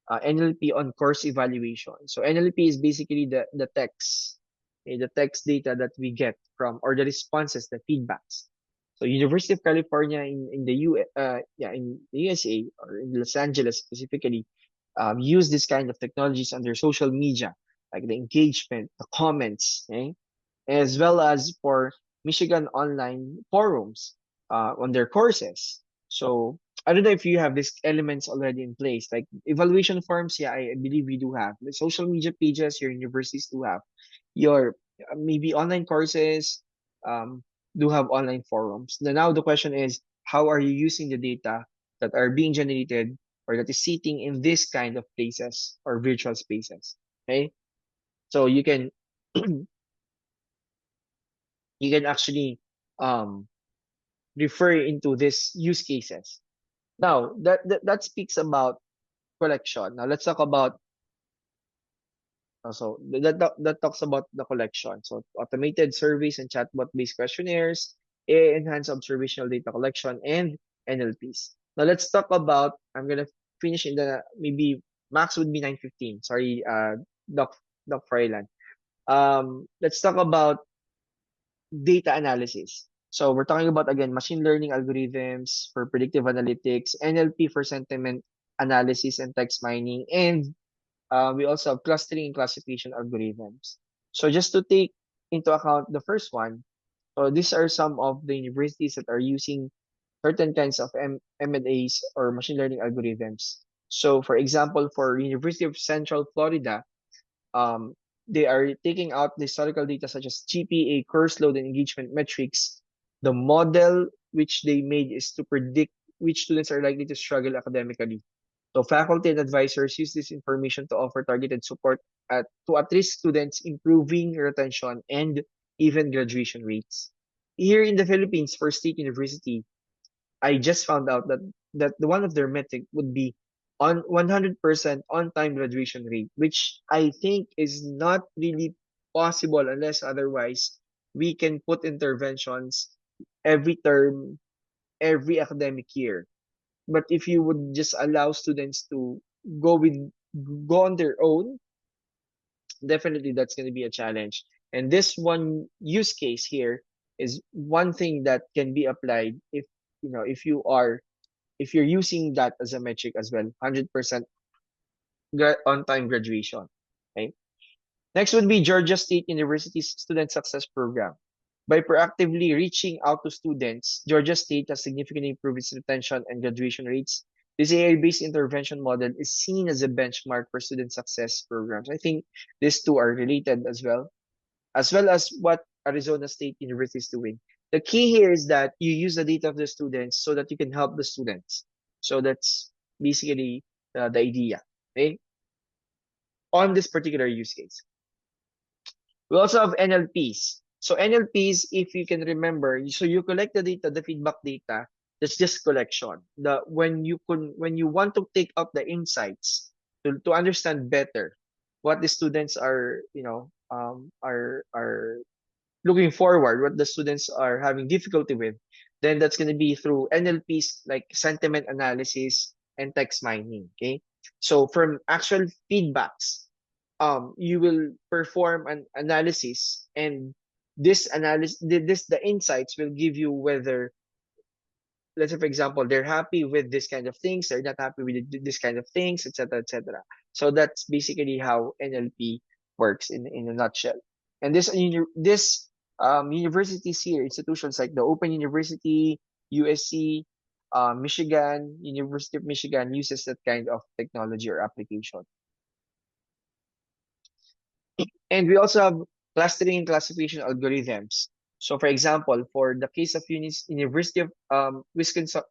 NLP on course evaluation. So NLP is basically the text, the text data that we get from, or the responses, the feedbacks. So University of California in the in the USA, or in Los Angeles specifically, use this kind of technologies on their social media, like the engagement, the comments, okay? As well as for Michigan online forums on their courses. So I don't know if you have these elements already in place, like evaluation forms. Yeah, I believe we do have the social media pages. Your universities do have your maybe online courses. Um, do have online forums. Now the question is, how are you using the data that are being generated or that is sitting in this kind of places or virtual spaces? Okay, so you can you can actually um, refer into these use cases. Now, that speaks about collection. Now, let's talk about that talks about the collection. So, automated surveys and chatbot-based questionnaires, AI-enhanced observational data collection, and NLPs. Now, let's talk about. I'm gonna finish in the maybe max would be 9:15. Sorry, Doc Freiland. Let's talk about data analysis. So we're talking about again machine learning algorithms for predictive analytics, NLP for sentiment analysis and text mining, and we also have clustering and classification algorithms. So just to take into account the first one, so these are some of the universities that are using certain kinds of M&As or machine learning algorithms. So for example, for University of Central Florida, um, they are taking out the historical data such as GPA, course load, and engagement metrics. The model which they made is to predict which students are likely to struggle academically. So faculty and advisors use this information to offer targeted support to at-risk students, improving retention and even graduation rates. Here in the Philippines, for State University, I just found out that one of their metric would be on 100% on-time graduation rate, which I think is not really possible unless otherwise we can put interventions every term, every academic year. But if you would just allow students to go with go on their own, definitely that's going to be a challenge. And this one use case here is one thing that can be applied if if you're using that as a metric as well, 100% on-time graduation. Okay. Next would be Georgia State University's Student Success Program. By proactively reaching out to students, Georgia State has significantly improved its retention and graduation rates. This AI-based intervention model is seen as a benchmark for student success programs. I think these two are related as well as what Arizona State University is doing. The key here is that you use the data of the students so that you can help the students. So that's basically the idea, okay? On this particular use case. We also have NLPs. So NLPs, if you can remember, so you collect the data, the feedback data. That's just collection. When you want to take out the insights to understand better what the students are are looking forward, what the students are having difficulty with, then that's going to be through NLPs like sentiment analysis and text mining. Okay, so from actual feedbacks, you will perform an analysis, and the insights will give you whether, let's say for example, they're happy with this kind of things, they're not happy with this kind of things, etc., etc. So that's basically how NLP works in a nutshell. And this universities here, institutions like the Open University, USC, Michigan, University of Michigan uses that kind of technology or application. And we also have clustering and classification algorithms. So, for example, for the case of University of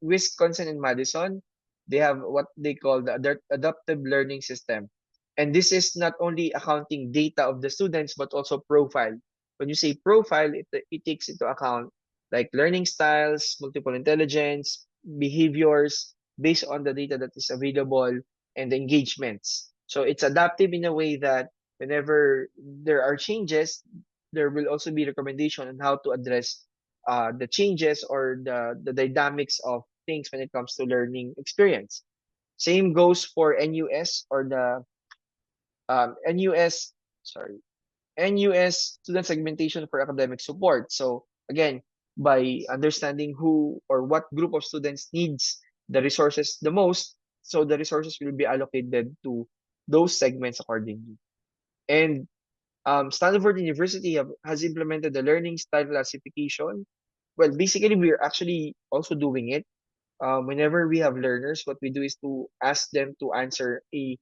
Wisconsin and Madison, they have what they call the adaptive learning system. And this is not only accounting data of the students, but also profile. When you say profile, it takes into account like learning styles, multiple intelligence, behaviors based on the data that is available, and the engagements. So it's adaptive in a way that whenever there are changes, there will also be recommendation on how to address the changes or the dynamics of things when it comes to learning experience. Same goes for NUS or the NUS, sorry, NUS student segmentation for academic support. So again, by understanding who or what group of students needs the resources the most, so the resources will be allocated to those segments accordingly. And Stanford University has implemented the learning style classification. Well, basically, we're actually also doing it. Whenever we have learners, what we do is to ask them to answer a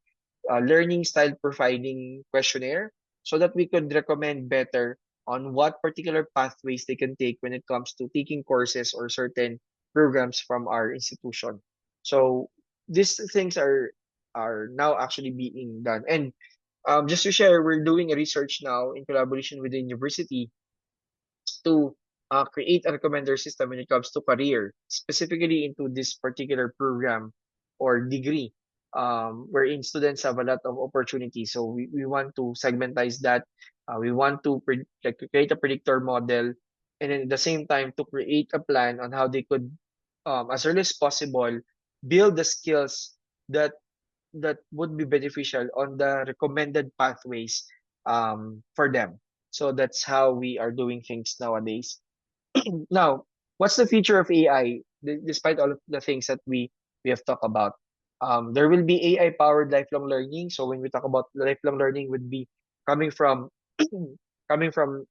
learning style profiling questionnaire so that we could recommend better on what particular pathways they can take when it comes to taking courses or certain programs from our institution. So these things are now actually being done. And just to share, we're doing a research now in collaboration with the university to create a recommender system when it comes to career, specifically into this particular program or degree, wherein students have a lot of opportunities. So we want to segmentize that. We want to like, to create a predictor model, and then at the same time to create a plan on how they could, as early as possible, build the skills that would be beneficial on the recommended pathways for them. So that's how we are doing things nowadays. Now, what's the future of AI? Despite all of the things that we have talked about, there will be AI powered lifelong learning. So when we talk about lifelong learning, would be coming from coming from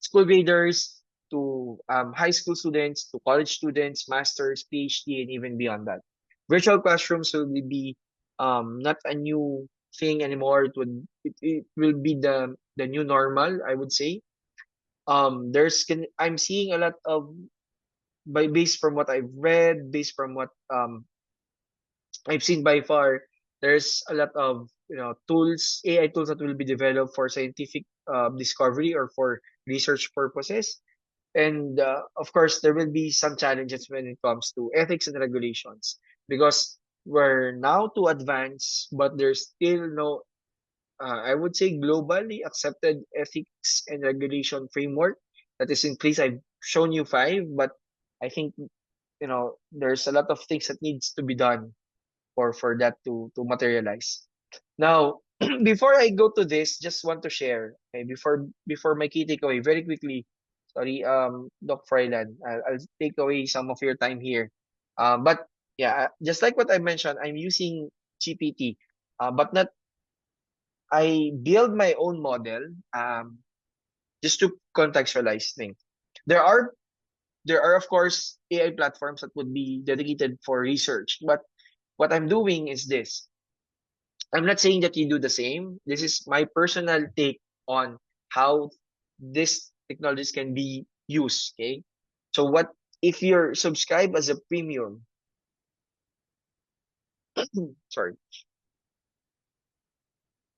school graders to high school students to college students, masters, PhD, and even beyond that. Virtual classrooms will be not a new thing anymore. It will be the new normal, I would say. I'm seeing a lot of based from what I've read, based from what I've seen by far, there's a lot of tools, AI tools that will be developed for scientific discovery or for research purposes. And of course, there will be some challenges when it comes to ethics and regulations because we're now too advanced, but there's still no, I would say, globally accepted ethics and regulation framework that is in place. I've shown you five, but I think there's a lot of things that needs to be done for that to materialize. Now, before I go to this, just want to share, okay, before my key takeaway, very quickly. Sorry, Doc Freiland, I'll take away some of your time here. But yeah, just like what I mentioned, I'm using GPT, but not. I build my own model, just to contextualize things. There are of course AI platforms that would be dedicated for research, but what I'm doing is this. I'm not saying that you do the same. This is my personal take on how this technologies can be used. Okay. So what if you're subscribed as a premium? Sorry.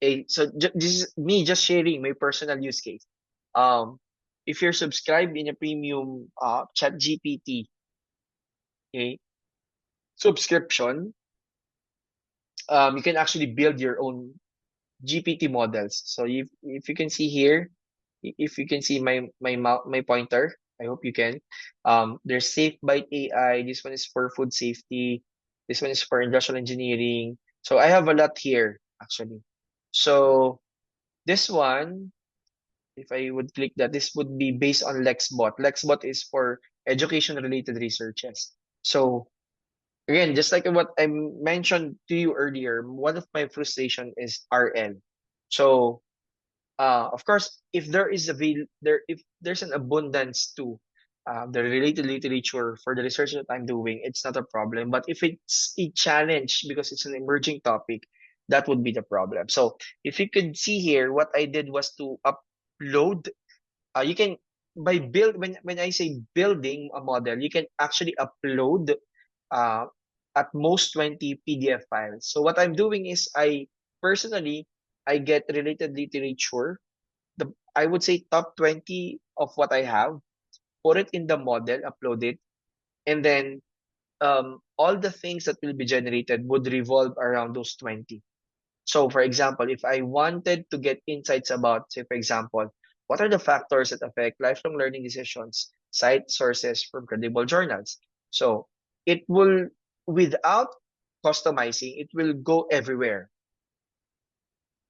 Okay, so this is me just sharing my personal use case. Um, if you're subscribed in a premium Chat GPT, okay, subscription, you can actually build your own GPT models. So if you can see here, if you can see my pointer, I hope you can. There's Safe Bite AI. This one is for food safety. This one is for industrial engineering. So I have a lot here actually. So this one, if I would click that, this would be based on LexBot. LexBot is for education related researches. So again, just like what I mentioned to you earlier, one of my frustration is RL. So of course, if if there's an abundance to the related literature for the research that I'm doing, it's not a problem. But if it's a challenge because it's an emerging topic, that would be the problem. So if you could see here, what I did was to upload. You can by build when I say building a model, you can actually upload uh, at most 20 PDF files. So what I'm doing is personally I get related literature, I would say top 20 of what I have, put it in the model, upload it, and then all the things that will be generated would revolve around those 20. So for example, if I wanted to get insights about, say for example, what are the factors that affect lifelong learning decisions cite sources from credible journals. So it will, without customizing, it will go everywhere.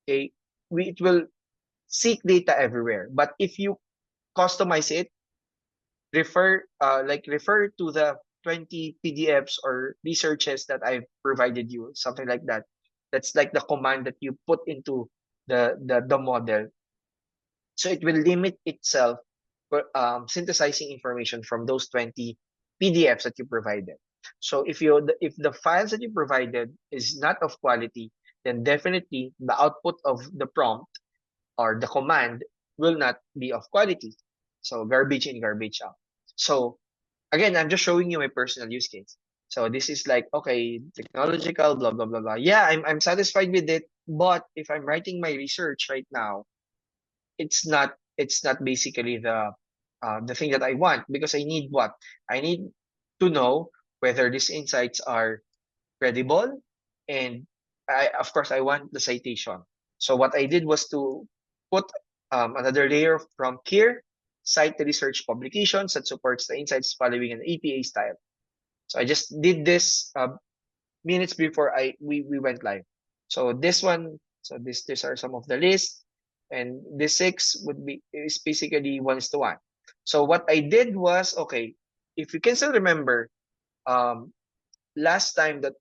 Okay, it will seek data everywhere. But if you customize it, refer to the 20 PDFs or researches that I've provided you, something like that. That's like the command that you put into the model. So it will limit itself for synthesizing information from those 20 PDFs that you provided. So if the files that you provided is not of quality, then definitely the output of the prompt or the command will not be of quality. So garbage in, garbage out. So again, I'm just showing you my personal use case. So this is like, okay, technological, blah, blah, blah, blah. Yeah, I'm satisfied with it. But if I'm writing my research right now, it's not basically the thing that I want, because I need what? I need to know whether these insights are credible, and of course I want the citation. So what I did was to put another layer of prompt here, cite the research publications that supports the insights following an APA style. So I just did this minutes before we went live. So this one, so these are some of the lists, and this 6 is basically 1:1. So what I did was, okay, if you can still remember, last time that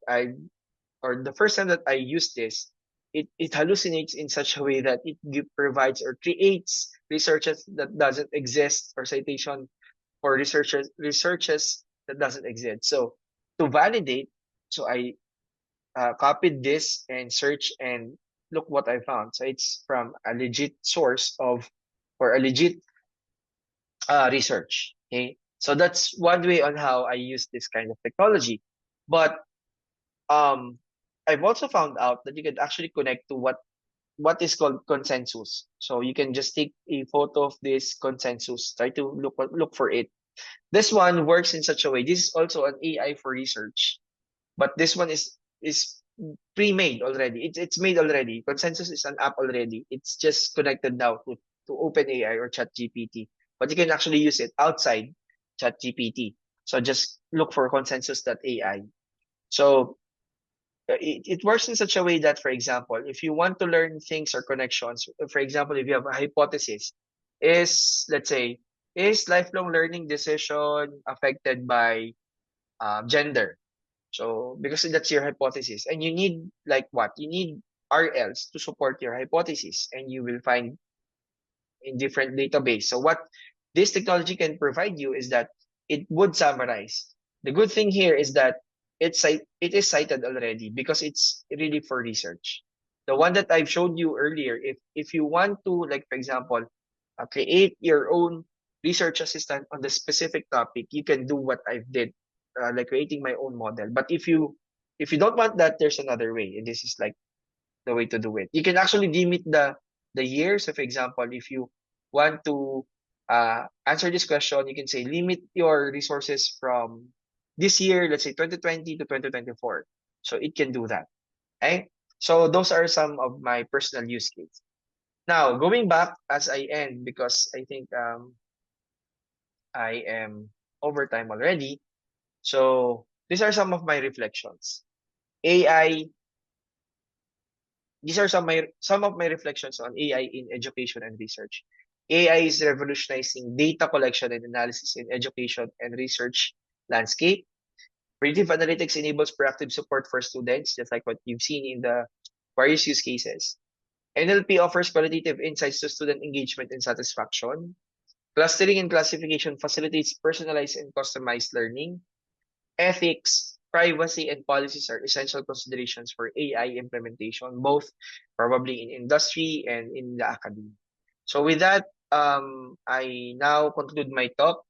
or the first time that I used this, it hallucinates in such a way that it provides or creates researches that doesn't exist, or citation for researches that doesn't exist. So to validate, so I copied this and search, and look what I found. So it's from a legit source or a legit research. Okay, so that's one way on how I use this kind of technology. But I've also found out that you can actually connect to what is called consensus. So you can just take a photo of this consensus, try to look for it. This one works in such a way. This is also an AI for research, but this one is pre-made already. It's made already. Consensus is an app already. It's just connected now to OpenAI or ChatGPT. But you can actually use it outside ChatGPT. So just look for consensus.ai. So it works in such a way that, for example, if you want to learn things or connections, for example, if you have a hypothesis, let's say, is lifelong learning decision affected by gender? So because that's your hypothesis, and you need like what? You need RLs to support your hypothesis, and you will find in different database. So what this technology can provide you is that it would summarize. The good thing here is that it is cited already because it's really for research. The one that I've showed you earlier, if you want to, like, for example, create your own research assistant on the specific topic, you can do what I did, like creating my own model. But if you don't want that, there's another way, and this is like the way to do it. You can actually limit the years. So for example, if you want to answer this question, you can say limit your resources from this year, let's say 2020 to 2024. So it can do that. Okay? So those are some of my personal use cases. Now, going back as I end, because I think I am over time already. So these are some of my reflections. AI. These are some of my reflections on AI in education and research. AI is revolutionizing data collection and analysis in education and research landscape. Predictive analytics enables proactive support for students, just like what you've seen in the various use cases. NLP offers qualitative insights to student engagement and satisfaction. Clustering and classification facilitates personalized and customized learning. Ethics, privacy, and policies are essential considerations for AI implementation, both probably in industry and in the academy. So with that, I now conclude my talk.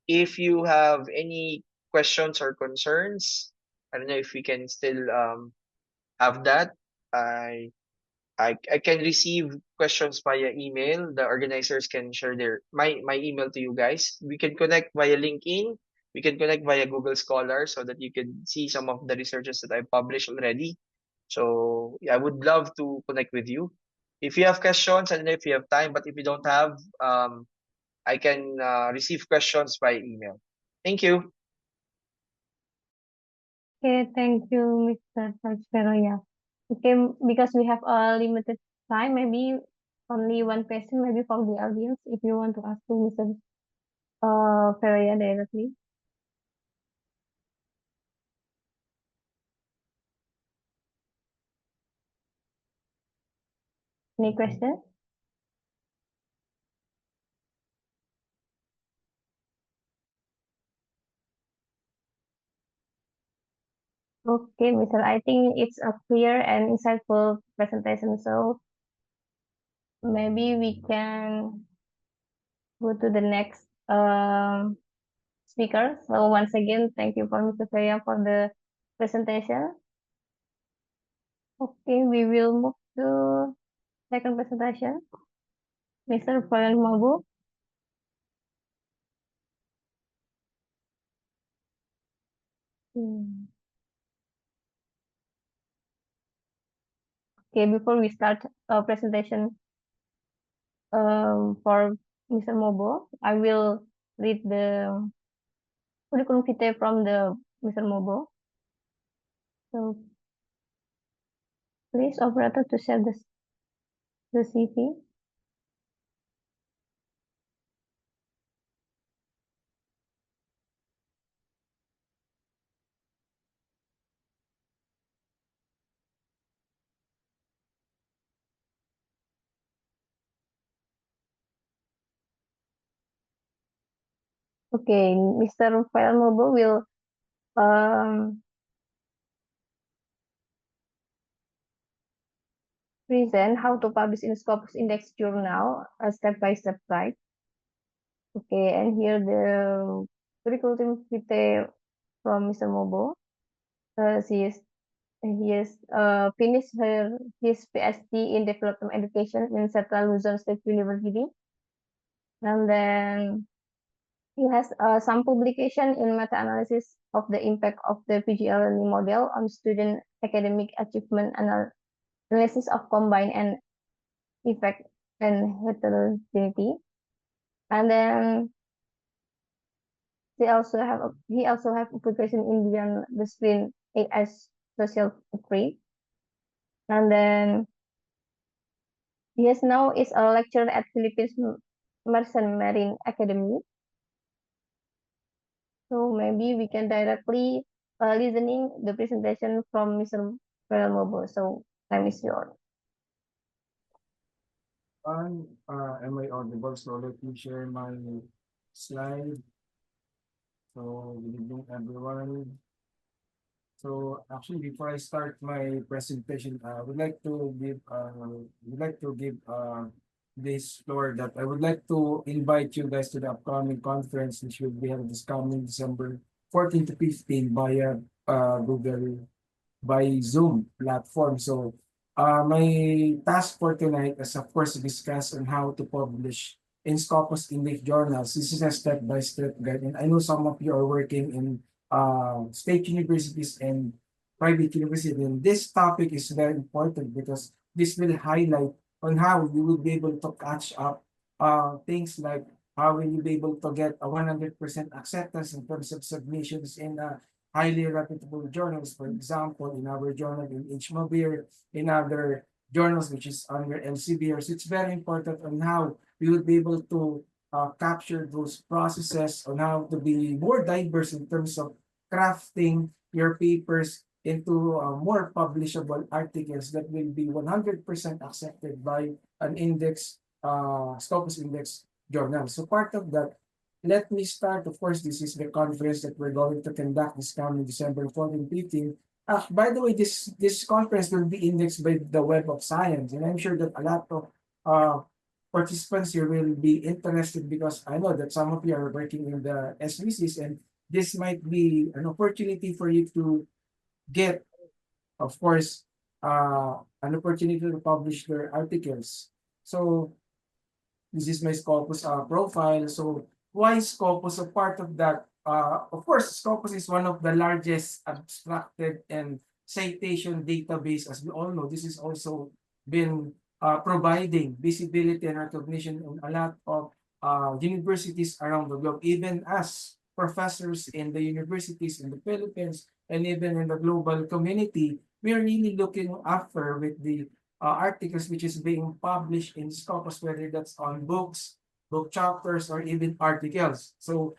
If you have any questions or concerns, I don't know if we can still have that. I can receive questions via email. The organizers can share my email to you guys. We can connect via LinkedIn. We can connect via Google Scholar so that you can see some of the researches that I published already. So yeah, I would love to connect with you. If you have questions, I don't know if you have time, but if you don't have, I can receive questions by email. Thank you. Okay, thank you, Mr. Veroya. Okay, because we have a limited time, maybe only one question, maybe from the audience, if you want to ask to Mr. Veroya directly. Any question? Okay, Mr. I think it's a clear and insightful presentation, so maybe we can go to the next speaker. So once again, thank you for Mr. Veroya for the presentation. Okay, we will move to second presentation. Mr. Farhan Mabu. Hmm. Okay, before we start a presentation for Mr. Mobo, I will read the curriculum vitae from the Mr. Mobo. So please, operator, to share the CV. Okay, Mr. Farhan Mobo will present how to publish in Scopus-Indexed journal, a step-by-step guide. Okay, and here the curriculum vitae from Mr. Mobo. He has finished his PhD in development education in Central Luzon State University, and then he has some publication in meta-analysis of the impact of the PGL learning model on student academic achievement analysis of combined and effect and heterogeneity. And then he also have publication in beyond the screen AI social trait. And then now is a lecturer at Philippines Merchant Marine Academy. So maybe we can directly listening the presentation from Mr. Mobo. So time is yours. Am I audible? So let me share my slide. So good evening, everyone. So actually, before I start my presentation, I would like to give this floor that I would like to invite you guys to the upcoming conference, which will be held this coming December 14 to 15 via Google by Zoom platform. So my task for tonight is of course to discuss on how to publish in Scopus-Indexed journals. This is a step-by-step guide. And I know some of you are working in state universities and private universities. And this topic is very important because this will highlight on how you will be able to catch up things like how will you be able to get a 100% acceptance in terms of submissions in highly reputable journals, for example, in our journal in EMBA, in other journals which is under LCBR. So it's very important on how we would be able to capture those processes, on how to be more diverse in terms of crafting your papers into more publishable articles that will be 100% accepted by an Scopus-Indexed journal. So part of that, let me start. Of course, this is the conference that we're going to conduct this coming December 14, 15. By the way, this conference will be indexed by the Web of Science, and I'm sure that a lot of participants here will be interested because I know that some of you are working in the SVCs, and this might be an opportunity for you to get, of course, an opportunity to publish their articles. So this is my Scopus profile. So why Scopus? A part of that, of course, Scopus is one of the largest abstracted and citation database. As we all know, this is also been providing visibility and recognition on a lot of universities around the globe, even as professors in the universities in the Philippines and even in the global community, we are really looking after with the articles which is being published in Scopus, whether that's on books, book chapters, or even articles. So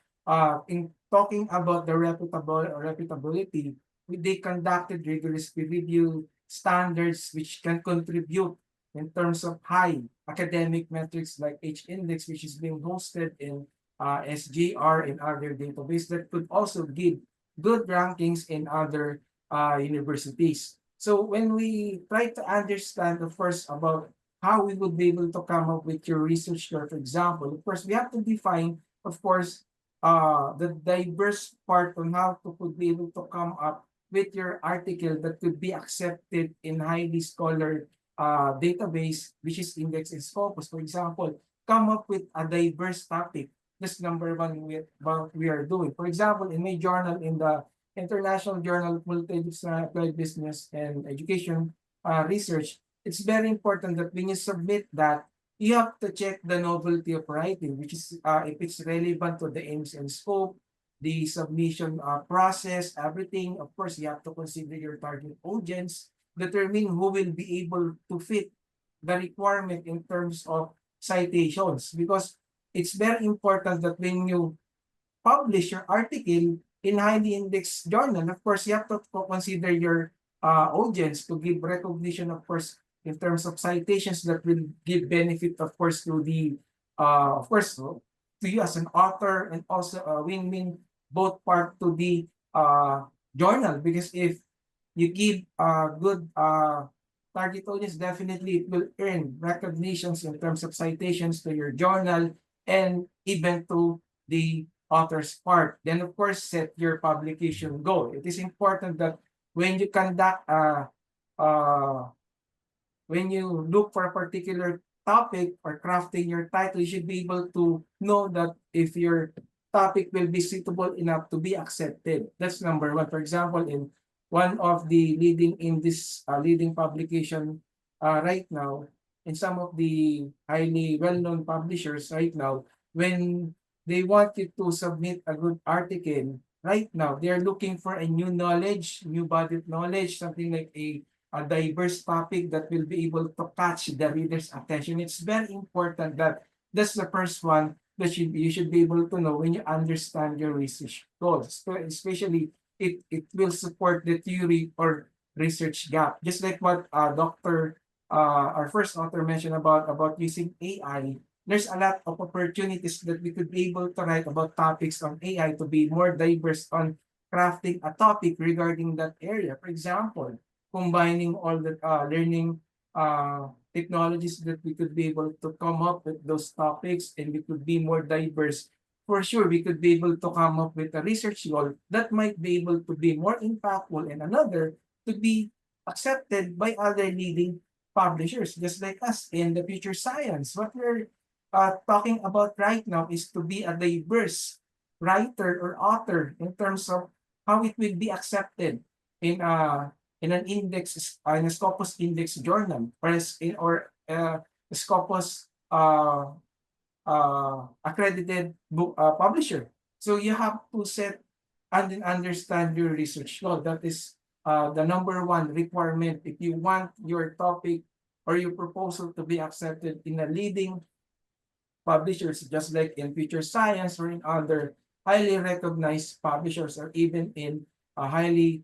in talking about the reputability, they conducted rigorous peer review standards which can contribute in terms of high academic metrics like H-index, which is being hosted in SGR and other databases that could also give good rankings in other universities. So when we try to understand, of course, about how we would be able to come up with your research goal, for example, of course, we have to define, of course, the diverse part on how to could be able to come up with your article that could be accepted in highly scholar database, which is indexed in Scopus. For example, come up with a diverse topic. That's number one what we are doing. For example, in my journal, in the International Journal of Multidisciplinary Applied Business and Education Research, it's very important that when you submit that, you have to check the novelty of writing, which is if it's relevant to the aims and scope, the submission process, everything. Of course, you have to consider your target audience, determine who will be able to fit the requirement in terms of citations, because it's very important that when you publish your article in highly indexed journal, of course, you have to consider your audience to give recognition, of course, in terms of citations that will give benefit, of course, to the, of course, to you as an author, and also a win-win both part to the journal, because if you give good target audience, definitely it will earn recognitions in terms of citations to your journal and even to the author's part. Then, of course, set your publication goal. It is important that when you conduct when you look for a particular topic or crafting your title, you should be able to know that if your topic will be suitable enough to be accepted. That's number one. For example, in one of the leading in this leading publication right now, in some of the highly well-known publishers right now, when they want you to submit a good article, right now, they are looking for a new knowledge, new body of knowledge, something like a diverse topic that will be able to catch the reader's attention. It's very important that that's the first one that you should be able to know when you understand your research goals. So especially it will support the theory or research gap. Just like what our first author mentioned about using AI, there's a lot of opportunities that we could be able to write about topics on AI to be more diverse on crafting a topic regarding that area. For example, combining all the learning technologies that we could be able to come up with those topics, and we could be more diverse. For sure, we could be able to come up with a research goal that might be able to be more impactful, and another to be accepted by other leading publishers, just like us in the future science. What we're talking about right now is to be a diverse writer or author in terms of how it will be accepted in an index, in a Scopus-Indexed journal, or a Scopus accredited book publisher. So you have to set and understand your research goal. That is the number one requirement if you want your topic or your proposal to be accepted in a leading publishers, just like in Future Science or in other highly recognized publishers, or even in a highly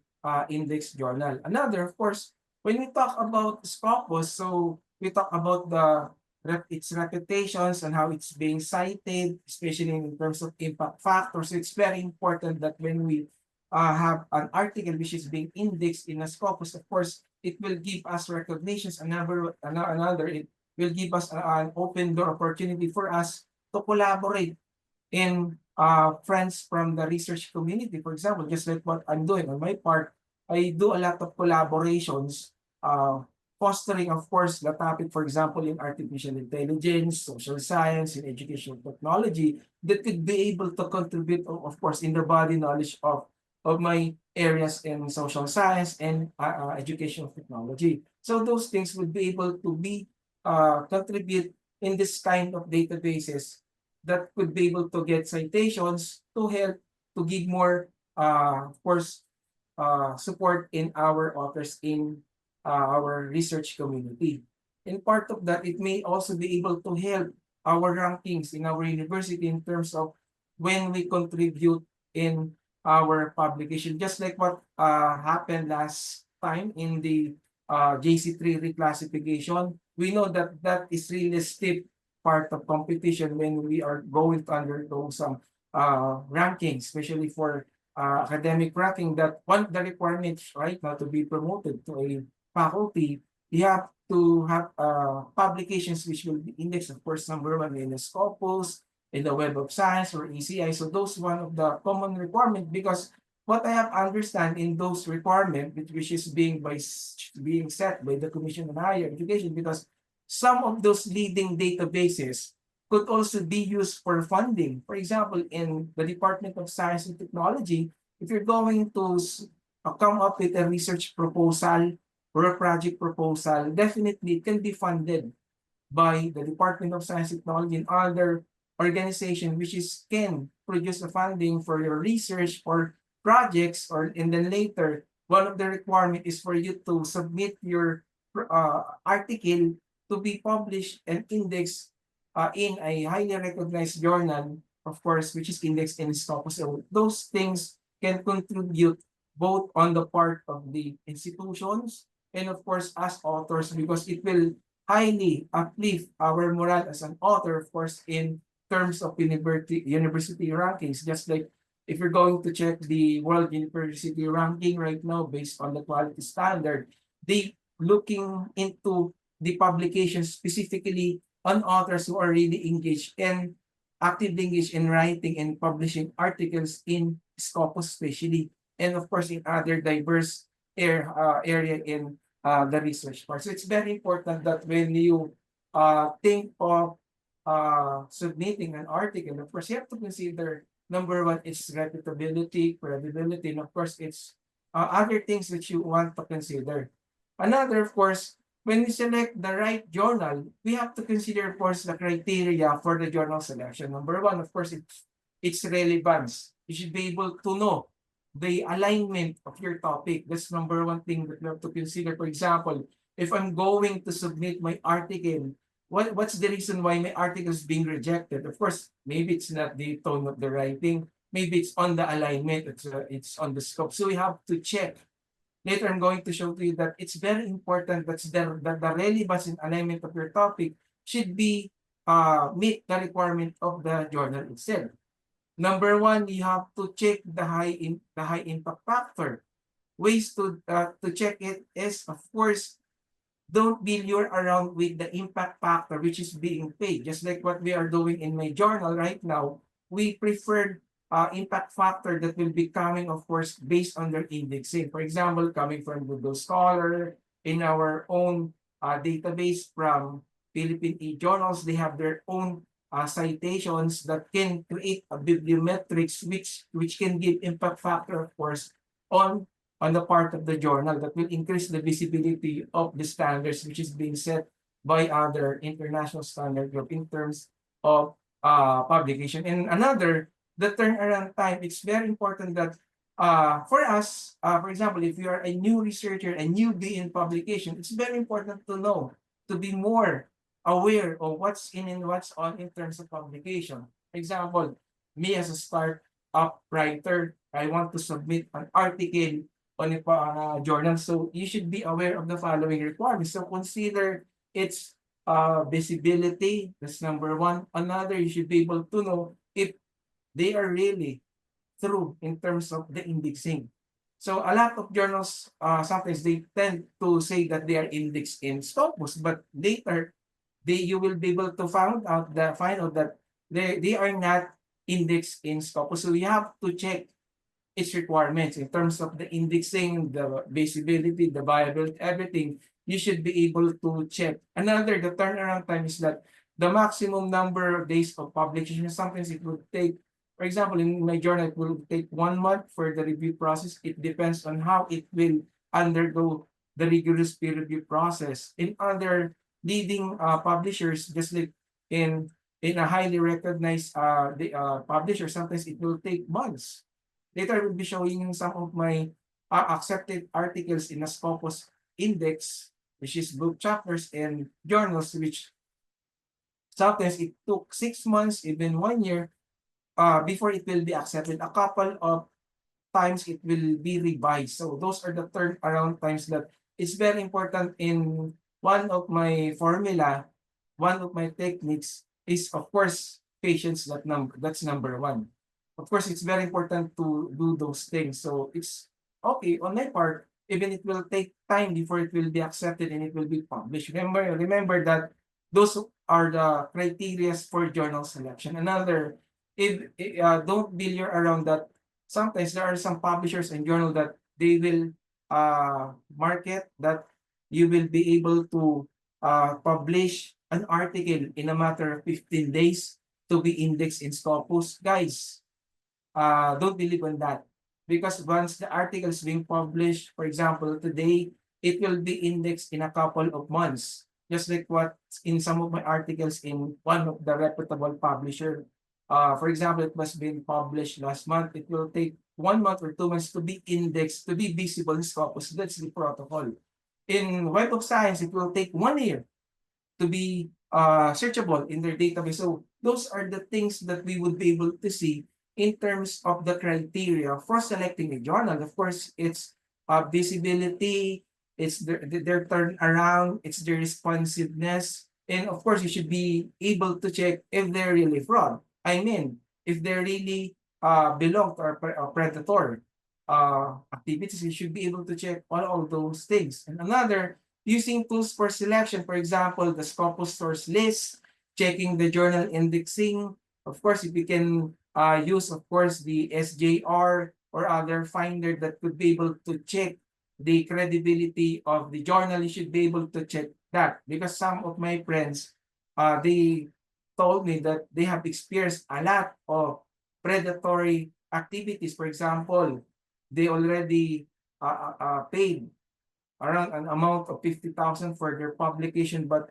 indexed journal. Another, of course, when we talk about Scopus, so we talk about its reputations and how it's being cited, especially in terms of impact factors. It's very important that when we have an article which is being indexed in a Scopus, of course, it will give us recognitions. Another, it will give us an open door opportunity for us to collaborate in friends from the research community. For example, just like what I'm doing on my part, I do a lot of collaborations, fostering, of course, the topic, for example, in artificial intelligence, social science, and educational technology that could be able to contribute, of course, in the body knowledge of my areas in social science and educational technology. So those things would be able to be contribute in this kind of databases that could be able to get citations to help to give more, of course, support in our authors in our research community. And part of that, it may also be able to help our rankings in our university in terms of when we contribute in our publication, just like what happened last time in the JC3 reclassification. We know that that is really steep part of competition when we are going to undergo some rankings, especially for academic ranking, that one of the requirements right now to be promoted to a faculty, you have to have publications which will be indexed, of course, number one in the Scopus, in the Web of Science or ECI. So those one of the common requirement, because what I have understand in those requirement, which is being set by the Commission on Higher Education, because some of those leading databases could also be used for funding. For example, in the Department of Science and Technology, if you're going to come up with a research proposal or a project proposal, definitely it can be funded by the Department of Science and Technology and other organization which can produce the funding for your research or projects, or and then later, one of the requirement is for you to submit your article to be published and indexed in a highly recognized journal, of course, which is indexed in Scopus. So those things can contribute both on the part of the institutions and of course as authors, because it will highly uplift our morale as an author, of course, in terms of university rankings. Just like if you're going to check the World University ranking right now based on the quality standard, they looking into the publications specifically on authors who are really engaged and actively engaged in writing and publishing articles in Scopus especially, and of course in other diverse area in the research part. So it's very important that when you think of submitting an article, of course you have to consider number one, its reputability, credibility, and of course it's other things that you want to consider. Another, of course, when we select the right journal, we have to consider, of course, the criteria for the journal selection. Number one, of course, its relevance. You should be able to know the alignment of your topic. That's number one thing that you have to consider. For example, if I'm going to submit my article, what's the reason why my article is being rejected? Of course, maybe it's not the tone of the writing. Maybe it's on the alignment. It's on the scope. So we have to check. Later, I'm going to show to you that it's very important that the relevance and alignment of your topic should be meet the requirement of the journal itself. Number one, you have to check the high impact factor. Ways to check it is, of course, don't be lured around with the impact factor which is being paid. Just like what we are doing in my journal right now, we prefer impact factor that will be coming, of course, based on their indexing. For example, coming from Google Scholar, in our own database from Philippine e-journals, they have their own citations that can create a bibliometrics which can give impact factor, of course, on the part of the journal that will increase the visibility of the standards which is being set by other international standard group in terms of publication. And another, the turnaround time, it's very important that for us, for example, if you are a new researcher, a newbie in publication, it's very important to know, to be more aware of what's in and what's on in terms of publication. For example, me as a startup writer, I want to submit an article on a journal. So you should be aware of the following requirements. So consider its visibility, that's number one. Another, you should be able to know if they are really true in terms of the indexing. So a lot of journals, sometimes they tend to say that they are indexed in Scopus, but later you will be able to find out that they are not indexed in Scopus. So you have to check its requirements in terms of the indexing, the visibility, the viability, everything. You should be able to check. Another, the turnaround time is that the maximum number of days of publication, sometimes it will take, for example, in my journal, it will take 1 month for the review process. It depends on how it will undergo the rigorous peer review process. In other leading publishers, just like in in a highly recognized publisher, sometimes it will take months. Later, I will be showing you some of my accepted articles in a Scopus-Index, which is book chapters and journals, which sometimes it took 6 months, even 1 year, before it will be accepted. A couple of times it will be revised. So those are the turnaround times that it's very important. In one of my formula, one of my techniques is, of course, patience. That's number one. Of course, it's very important to do those things. So it's okay on my part, even it will take time before it will be accepted and it will be published. Remember that those are the criteria for journal selection. Another, if don't build your around that. Sometimes there are some publishers and journal that they will market that you will be able to publish an article in a matter of 15 days to be indexed in Scopus. Guys, don't believe on that, because once the article is being published, for example, today, it will be indexed in a couple of months. Just like what in some of my articles in one of the reputable publisher. For example, it was being published last month. It will take 1 month or 2 months to be indexed, to be visible in Scopus. That's the protocol. In Web of Science, it will take 1 year to be searchable in their database. So those are the things that we would be able to see in terms of the criteria for selecting a journal. Of course, it's visibility, it's their turnaround, it's their responsiveness, and of course, you should be able to check if they're really fraud. I mean, if they really belong to a predator activities, you should be able to check all those things. And another, using tools for selection, for example, the Scopus source list, checking the journal indexing. Of course, if you can use, of course, the SJR or other finder that could be able to check the credibility of the journal, you should be able to check that, because some of my friends, they told me that they have experienced a lot of predatory activities. For example, they already paid around an amount of 50,000 for their publication, but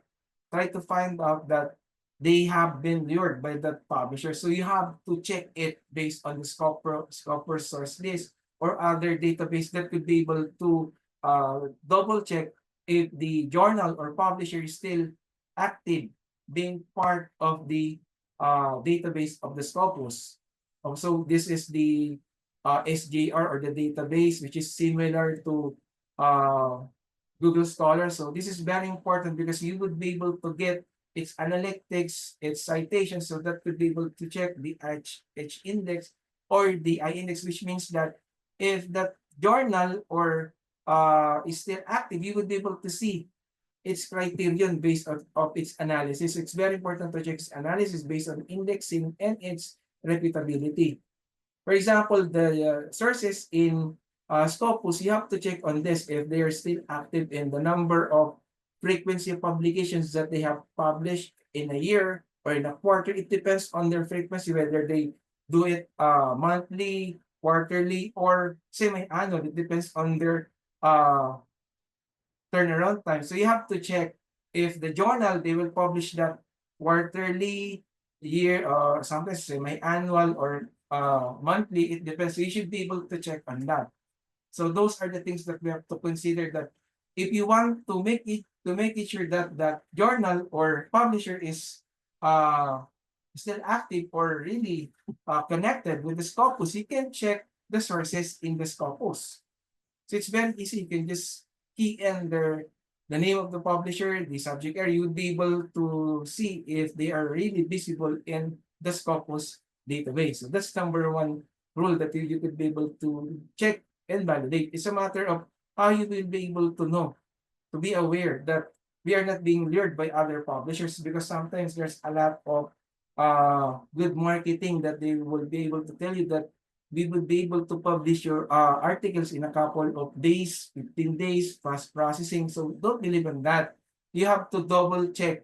try to find out that they have been lured by that publisher. So you have to check it based on the Scopus source list or other database that could be able to double check if the journal or publisher is still active, being part of the database of the Scopus. Also, this is the SJR or the database, which is similar to Google Scholar. So this is very important because you would be able to get its analytics, its citations, so that could be able to check the H index or the I index, which means that if that journal or is still active, you would be able to see its criterion based on of its analysis. It's very important to check its analysis based on indexing and its reputability. For example, the sources in Scopus, you have to check on this if they are still active in the number of frequency of publications that they have published in a year or in a quarter. It depends on their frequency, whether they do it monthly, quarterly, or semi-annual. It depends on their turnaround time. So you have to check if the journal, they will publish that quarterly, year, sometimes semi-annual or monthly. It depends. So you should be able to check on that. So those are the things that we have to consider, that if you want to make it sure that that journal or publisher is still active or really connected with the Scopus, you can check the sources in the Scopus. So it's very easy. You can just key in the name of the publisher, the subject area. You would be able to see if they are really visible in the Scopus database. So that's number one rule that you could be able to check and validate. It's a matter of how you will be able to know, to be aware that we are not being lured by other publishers, because sometimes there's a lot of good marketing that they will be able to tell you that we will be able to publish your articles in a couple of days, 15 days, fast processing. So don't believe in that. You have to double check,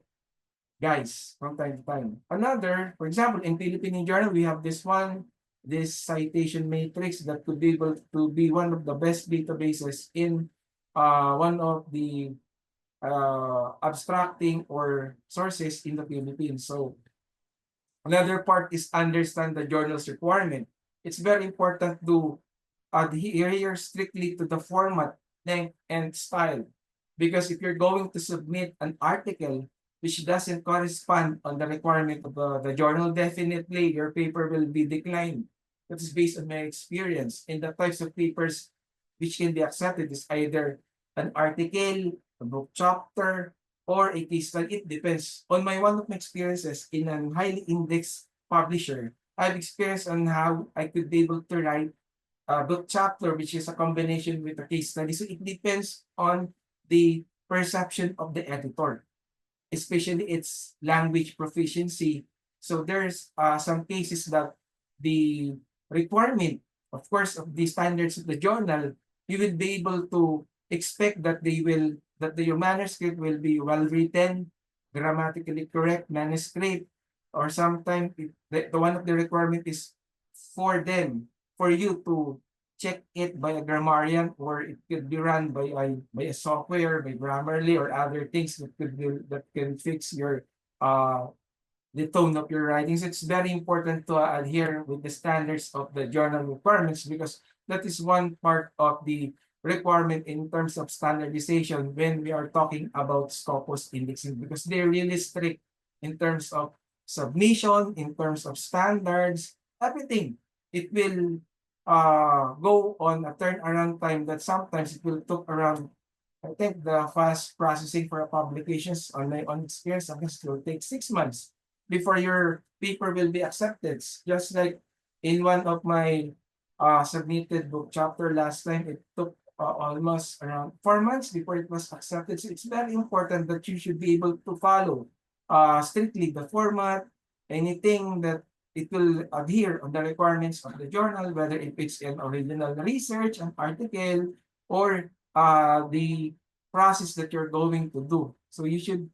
guys, from time to time. Another, for example, in Philippine Journal, we have this one, this citation matrix that could be able to be one of the best databases in one of the abstracting or sources in the Philippines. So Another part is understand the journal's requirement. It's very important to adhere strictly to the format, length, and style. Because if you're going to submit an article which doesn't correspond on the requirement of the journal, definitely your paper will be declined. That is based on my experience. And the types of papers which can be accepted is either an article, a book chapter, or a case study. It depends. On one of my experiences in a highly indexed publisher, I've experienced on how I could be able to write book chapter, which is a combination with a case study. So it depends on the perception of the editor, especially its language proficiency. So there's some cases that the requirement, of course, of the standards of the journal, you will be able to expect that your manuscript will be well written, grammatically correct manuscript, or sometimes the one of the requirement is for you to check it by a grammarian, or it could be run by a software, by Grammarly or other things that can fix your the tone of your writings. It's very important to adhere with the standards of the journal requirements, because that is one part of the requirement in terms of standardization when we are talking about Scopus indexing, because they're really strict in terms of submission, in terms of standards, everything. It will go on a turnaround time that sometimes it will take around, I think the fast processing for publications on my own experience, sometimes it will take 6 months before your paper will be accepted. Just like in one of my submitted book chapter last time, it took almost around 4 months before it was accepted. So it's very important that you should be able to follow strictly the format, anything that it will adhere on the requirements of the journal, whether if it's an original research, an article, or the process that you're going to do. So you should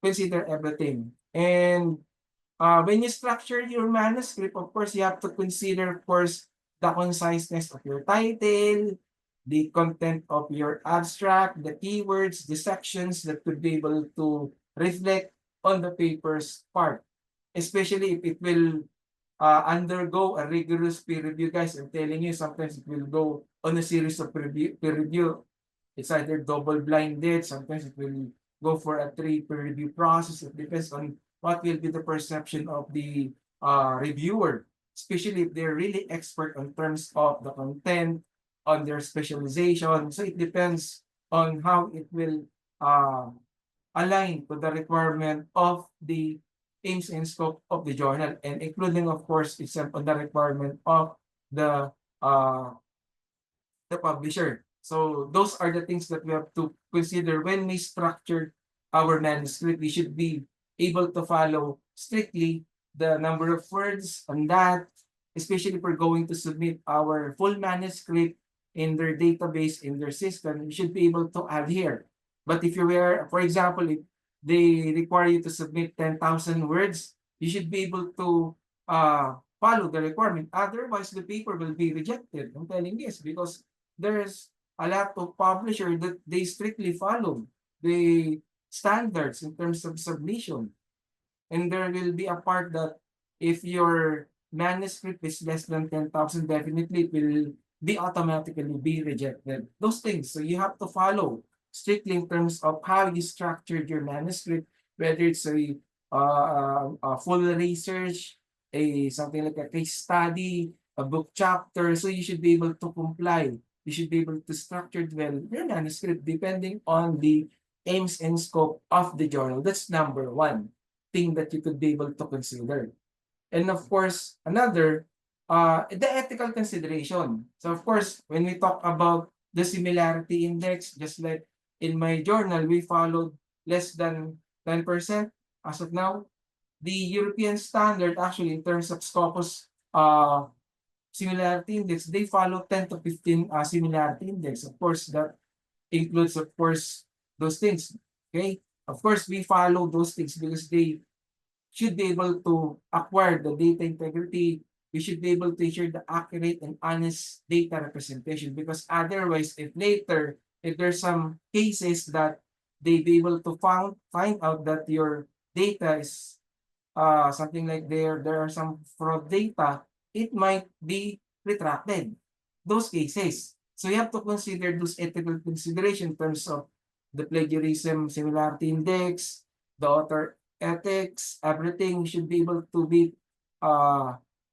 consider everything. And when you structure your manuscript, of course, you have to consider, of course, the conciseness of your title, the content of your abstract, the keywords, the sections that could be able to reflect on the paper's part, especially if it will undergo a rigorous peer review. Guys, I'm telling you, sometimes it will go on a series of peer review. It's either double blinded, sometimes it will go for a 3 peer review process. It depends on what will be the perception of the reviewer, especially if they're really expert in terms of the content, on their specialization. So it depends on how it will align to the requirement of the aims and scope of the journal, and including, of course, except on the requirement of the uh, the publisher. So those are the things that we have to consider when we structure our manuscript. We should be able to follow strictly the number of words on that, especially if we're going to submit our full manuscript in their database, in their system. We should be able to adhere. But if you were, for example, if they require you to submit 10,000 words, you should be able to follow the requirement. Otherwise, the paper will be rejected. I'm telling this because there's a lot of publishers that they strictly follow the standards in terms of submission. And there will be a part that if your manuscript is less than 10,000, definitely it will be automatically be rejected. Those things. So you have to follow strictly in terms of how you structured your manuscript, whether it's a full research, something like a case study, a book chapter. So you should be able to comply. You should be able to structure well your manuscript depending on the aims and scope of the journal. That's number one thing that you could be able to consider. And of course, another, the ethical consideration. So of course, when we talk about the similarity index, just like in my journal, we followed less than 10% as of now. The European standard, actually, in terms of Scopus similarity index, they follow 10 to 15 similarity index. Of course, that includes, of course, those things. Okay? Of course, we follow those things because they should be able to acquire the data integrity. We should be able to ensure the accurate and honest data representation, because otherwise, if later, if there's some cases that they be able to find out that your data is something like there are some fraud data, it might be retracted. Those cases. So you have to consider those ethical consideration in terms of the plagiarism similarity index, the author ethics, everything should be able to be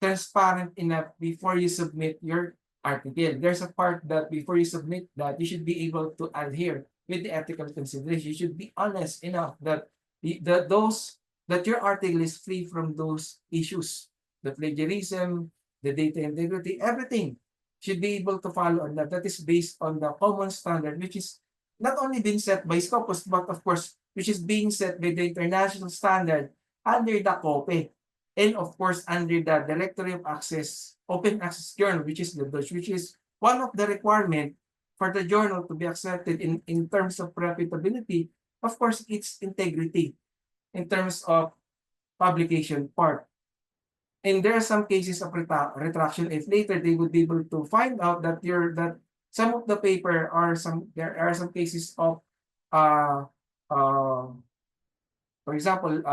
transparent enough before you submit your article. There's a part that before you submit that, you should be able to adhere with the ethical consideration. You should be honest enough that your article is free from those issues, the plagiarism, the data integrity, everything should be able to follow on that. That is based on the common standard, which is not only being set by Scopus, but of course, which is being set by the international standard under the COPE. And of course, under the Directory of Access, Open Access Journal, which is the DHum, which is one of the requirement for the journal to be accepted in terms of reputability. Of course, its integrity in terms of publication part. And there are some cases of retraction if later they would be able to find out that some of the paper there are some cases of uh, uh, for example,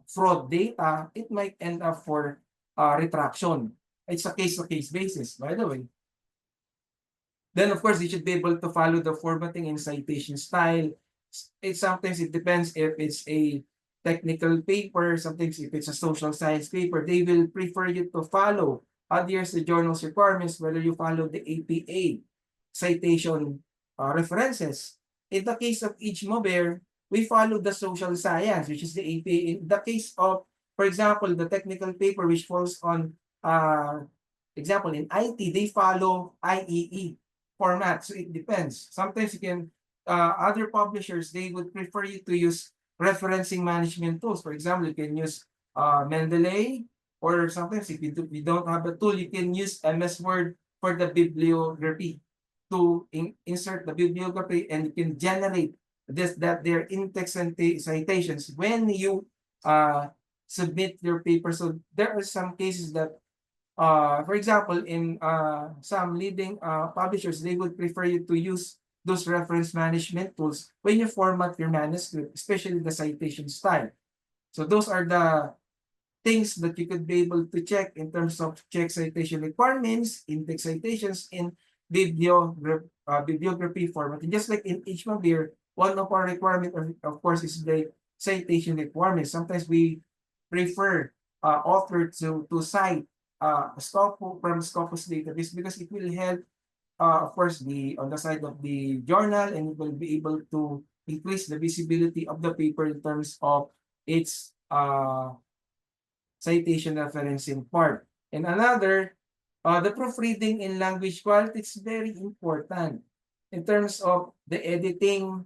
fraud data, it might end up for retraction. It's a case-to-case basis, by the way. Then, of course, you should be able to follow the formatting and citation style. Sometimes it depends if it's a technical paper, sometimes if it's a social science paper, they will prefer you to follow adheres the journal's requirements, whether you follow the APA citation references. In the case of EMBA, we follow the social science, which is the APA. In the case of, for example, the technical paper, which falls on, example, in IT, they follow IEE format. So it depends. Sometimes you can, other publishers, they would prefer you to use referencing management tools. For example, you can use Mendeley, or sometimes if you don't have a tool, you can use MS Word for the bibliography to insert the bibliography, and you can generate that their in-text citations when you submit your paper. So there are some cases that, for example, in some leading publishers, they would prefer you to use those reference management tools when you format your manuscript, especially the citation style. So those are the things that you could be able to check in terms of check citation requirements, in-text citations, in bibliography format. And just like in EMBA, one of our requirement, of course, is the citation requirements. Sometimes we prefer author to cite from Scopus database because it will help, of course, on the side of the journal, and it will be able to increase the visibility of the paper in terms of its citation referencing part. And another, the proofreading in language quality is very important. In terms of the editing,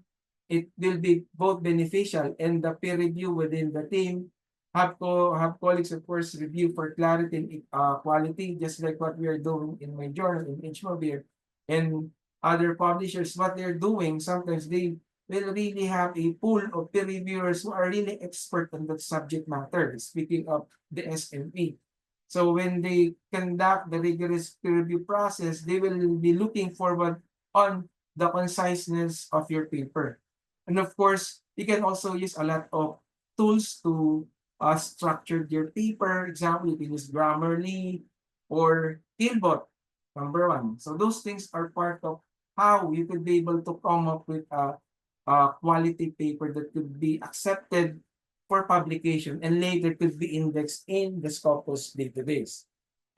it will be both beneficial, and the peer review within the team have colleagues, of course, review for clarity and quality, just like what we are doing in my journal, in EMBA, and other publishers. What they're doing, sometimes they will really have a pool of peer reviewers who are really expert on that subject matter, speaking of the SME. So when they conduct the rigorous peer review process, they will be looking forward on the conciseness of your paper. And of course, you can also use a lot of tools to structure your paper. Example, you can use Grammarly or Killbot, number one. So those things are part of how you could be able to come up with a quality paper that could be accepted for publication and later could be indexed in the Scopus database.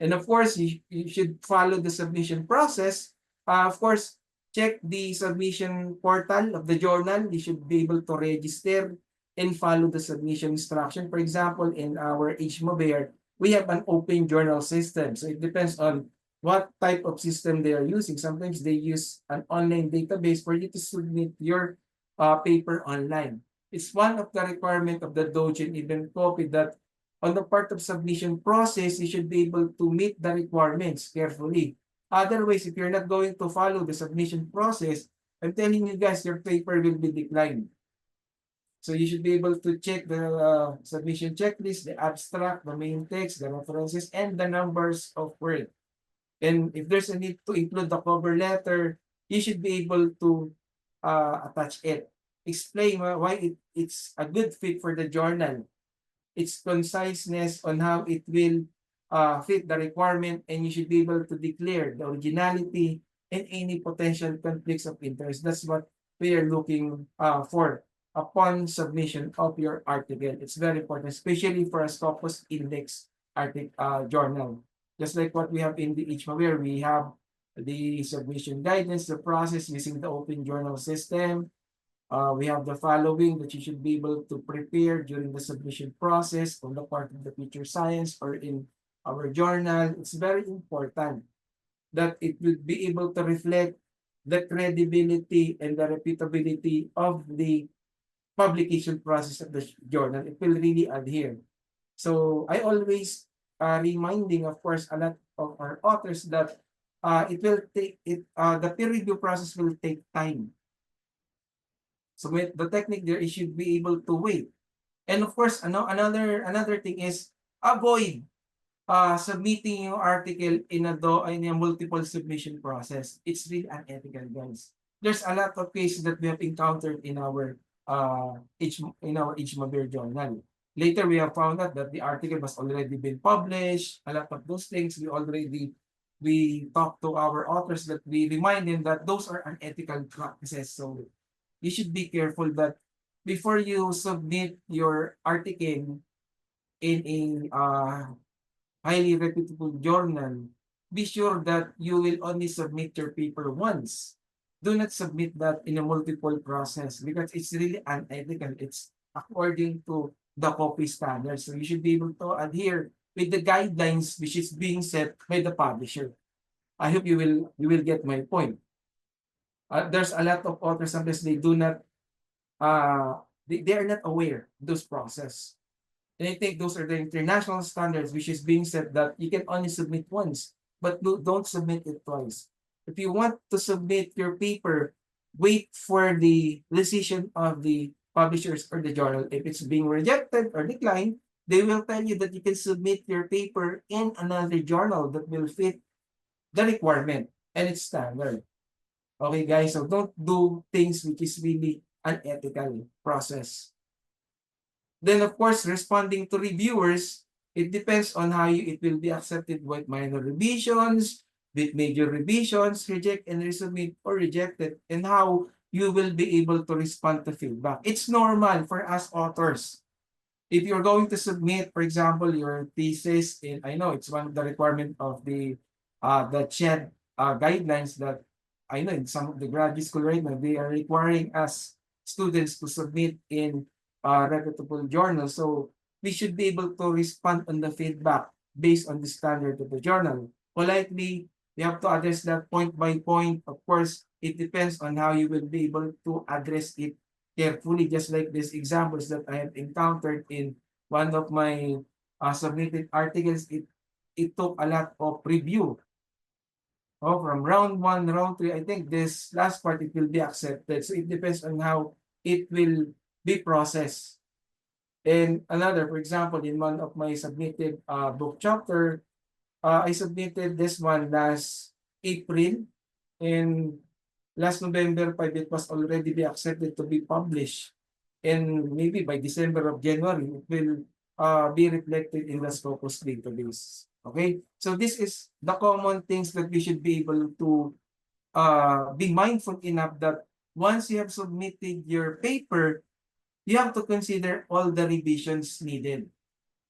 And of course, you should follow the submission process. Of course, check the submission portal of the journal. You should be able to register and follow the submission instruction. For example, in our EMBA, we have an open journal system. So it depends on what type of system they are using. Sometimes they use an online database for you to submit your paper online. It's one of the requirements of the DHum and even copy that on the part of submission process, you should be able to meet the requirements carefully. Otherwise, if you're not going to follow the submission process, I'm telling you guys, your paper will be declined. So you should be able to check the submission checklist, the abstract, the main text, the references, and the numbers of words. And if there's a need to include the cover letter, you should be able to attach it. Explain why it's a good fit for the journal. its conciseness, on how it will fit the requirement, and you should be able to declare the originality and any potential conflicts of interest. That's what we are looking for upon submission of your article. It's very important, especially for a Scopus-Indexed journal. Just like what we have in the EMBA, where we have the submission guidance, the process using the open journal system. We have the following that you should be able to prepare during the submission process on the part of the future science or in our journal. It's very important that it will be able to reflect the credibility and the reputability of the publication process of the journal. It will really adhere. So I always reminding, of course, a lot of our authors that it will take the peer review process will take time. So with the technique there, it should be able to wait. And of course, another thing is avoid submitting your article in a multiple submission process. It's really unethical, guys. There's a lot of cases that we have encountered in our EMBA journal. Later, we have found out that the article was already been published. A lot of those things we talk to our authors, that we remind them that those are unethical practices. So you should be careful that before you submit your article in a highly reputable journal, be sure that you will only submit your paper once. Do not submit that in a multiple process, because it's really unethical. It's according to the copy standards. So you should be able to adhere with the guidelines which is being set by the publisher. I hope you will get my point. There's a lot of authors, sometimes they do not they are not aware of those process. And I think those are the international standards which is being said that you can only submit once, but don't submit it twice. If you want to submit your paper, wait for the decision of the publishers or the journal. If it's being rejected or declined, they will tell you that you can submit your paper in another journal that will fit the requirement and it's standard. Okay, guys, so don't do things which is really unethical process. Then, of course, responding to reviewers, it depends on how it will be accepted with minor revisions, with major revisions, reject and resubmit or rejected, and how you will be able to respond to feedback. It's normal for us authors. If you're going to submit, for example, your thesis, and I know it's one of the requirement of the CHED guidelines, that I know in some of the graduate school right now, they are requiring us students to submit in reputable journal. So we should be able to respond on the feedback based on the standard of the journal. Politely, we have to address that point by point. Of course, it depends on how you will be able to address it carefully, just like these examples that I have encountered in one of my submitted articles. It took a lot of review. From round 1, round 3, I think this last part, it will be accepted. So it depends on how it will be processed. And another, for example, in one of my submitted book chapter, I submitted this one last April, and last November 5, it was already be accepted to be published. And maybe by December of January, it will be reflected in the Scopus database. Okay, so this is the common things that we should be able to be mindful enough that once you have submitted your paper, you have to consider all the revisions needed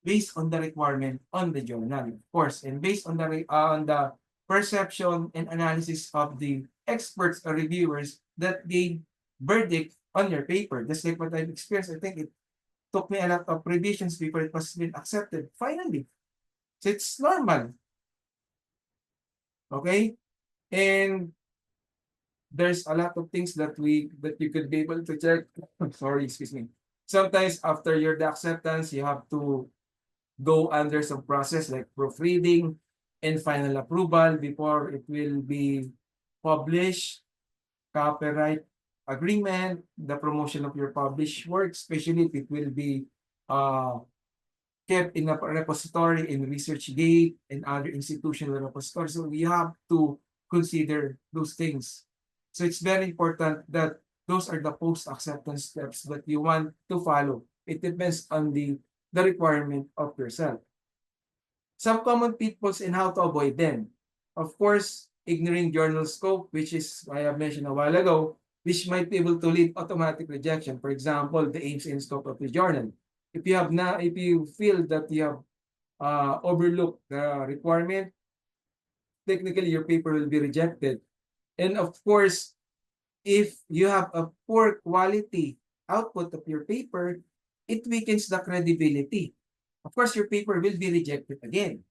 based on the requirement on the journal, of course, and based on the perception and analysis of the experts or reviewers that gave verdict on your paper. Just like what I've experienced, I think it took me a lot of revisions before it was been accepted finally. So it's normal. Okay? And there's a lot of things that you could be able to check. Sorry, excuse me. Sometimes after your acceptance, you have to go under some process like proofreading and final approval before it will be published, copyright agreement, the promotion of your published work, especially if it will be kept in a repository in ResearchGate and other institutional repositories. So we have to consider those things. So it's very important that those are the post-acceptance steps that you want to follow. It depends on the the requirement of yourself. Some common pitfalls and how to avoid them. Of course, ignoring journal scope, which is I have mentioned a while ago, which might be able to lead automatic rejection. For example, the aims and scope of the journal. If you feel that you have overlooked the requirement, technically your paper will be rejected. And of course, if you have a poor quality output of your paper, it weakens the credibility. Of course, your paper will be rejected again.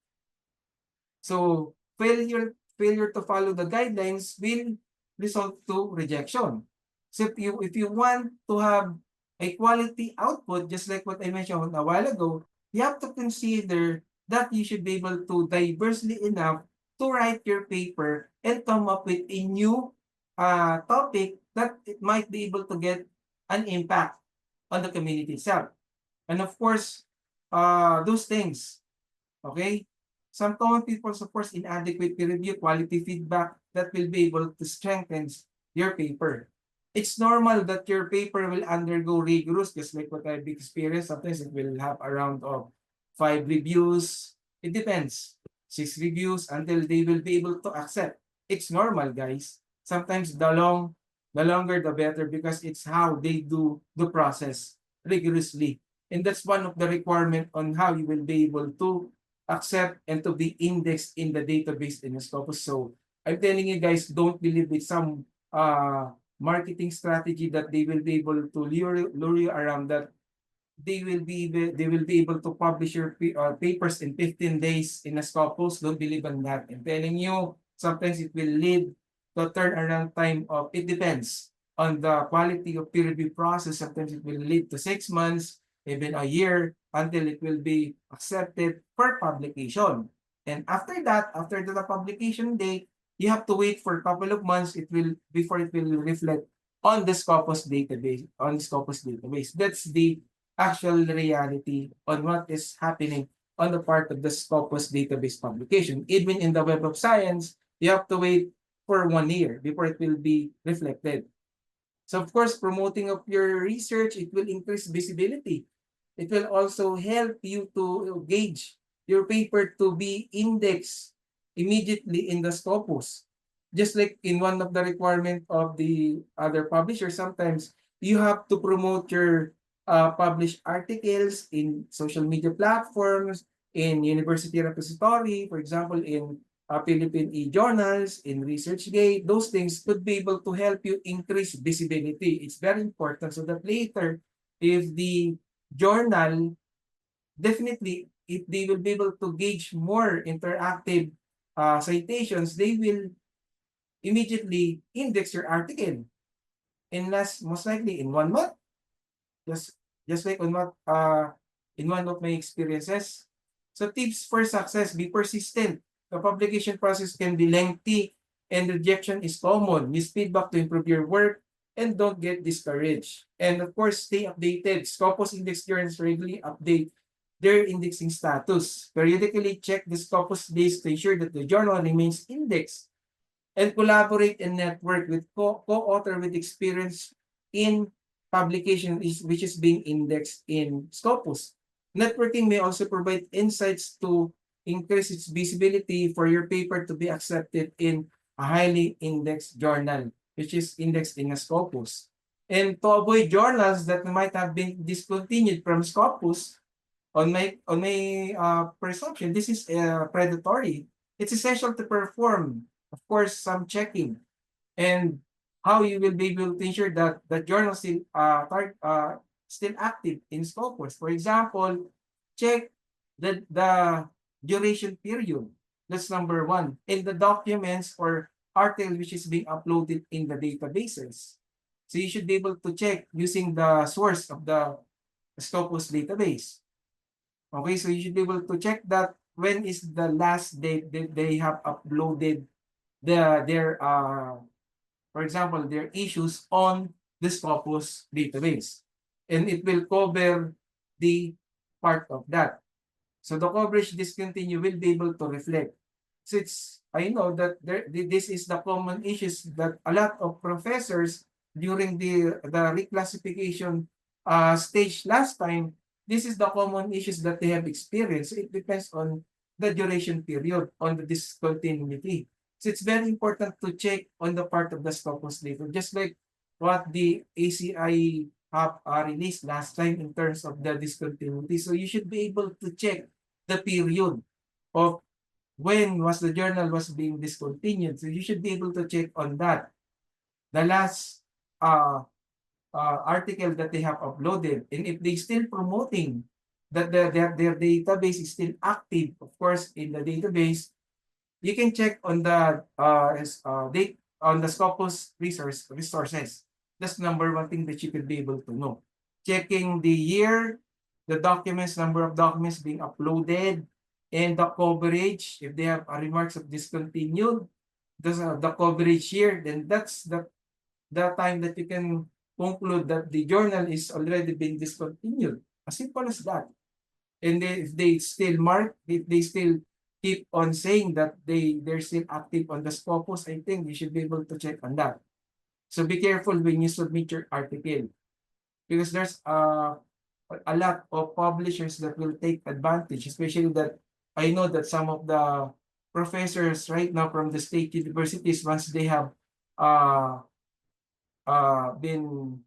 So failure to follow the guidelines will result to rejection. So if you want to have a quality output, just like what I mentioned a while ago, you have to consider that you should be able to diversely enough to write your paper and come up with a new topic that it might be able to get an impact on the community itself. And of course, those things, okay? Some common pitfalls, of course, inadequate peer review, quality feedback that will be able to strengthen your paper. It's normal that your paper will undergo rigorous, just like what I've experienced. Sometimes it will have around of 5 reviews. It depends. 6 reviews until they will be able to accept. It's normal, guys. Sometimes the longer the better, because it's how they do the process rigorously. And that's one of the requirement on how you will be able to accept and to be indexed in the database in Scopus. So I'm telling you guys, don't believe with some marketing strategy that they will be able to lure you around, that they will be able to publish your papers in 15 days in a Scopus. Don't believe in that. I'm telling you, sometimes it will lead to turnaround time of, it depends on the quality of peer review process. Sometimes it will lead to 6 months, even a year, until it will be accepted for publication. And after that, after the publication date, you have to wait for a couple of months before it will reflect on the Scopus database. That's the actual reality on what is happening on the part of the Scopus database publication. Even in the Web of Science, you have to wait for 1 year before it will be reflected. So of course, promoting of your research, it will increase visibility. It will also help you to gauge your paper to be indexed immediately in the Scopus. Just like in one of the requirement of the other publisher, sometimes you have to promote your published articles in social media platforms, in university repository, for example, in Philippine e-journals, in ResearchGate. Those things could be able to help you increase visibility. It's very important so that later, if the journal, definitely, if they will be able to gauge more interactive citations, they will immediately index your article in most likely in 1 month. Just like on what in one of my experiences. So tips for success: be persistent. The publication process can be lengthy and rejection is common. Use feedback to improve your work and don't get discouraged. And of course, stay updated. Scopus-Indexed journals regularly update their indexing status. Periodically check the Scopus list to ensure that the journal remains indexed, and collaborate and network with co-author with experience in publication which is being indexed in Scopus. Networking may also provide insights to increase its visibility for your paper to be accepted in a highly indexed journal, which is indexed in a Scopus. And to avoid journals that might have been discontinued from Scopus, on my presumption, this is predatory. It's essential to perform, of course, some checking, and how you will be able to ensure that the journal still active in Scopus. For example, check the duration period. That's number 1. In the documents or article which is being uploaded in the databases. So you should be able to check using the source of the Scopus database. Okay, so you should be able to check that when is the last date that they have uploaded their for example, their issues on the Scopus database. And it will cover the part of that. So the coverage discontinue will be able to reflect. So I know that this is the common issues that a lot of professors during the reclassification stage last time this is the common issues that they have experienced. It depends on the duration period, on the discontinuity. So it's very important to check on the part of the Scopus data, just like what the ACI have released last time in terms of the discontinuity. So you should be able to check the period of when was the journal was being discontinued. So you should be able to check on that. The last article that they have uploaded, and if they still promoting that their database is still active, of course, in the database, you can check on the date on the Scopus resources. That's number one thing that you could be able to know. Checking the year, the documents, number of documents being uploaded, and the coverage. If they have remarks of discontinued, the coverage here, then that's the time that you can conclude that the journal is already been discontinued. As simple as that. And then if they still if they still keep on saying that they're still active on the Scopus, I think you should be able to check on that. So be careful when you submit your article, because there's a lot of publishers that will take advantage, especially that I know that some of the professors right now from the state universities, once they have been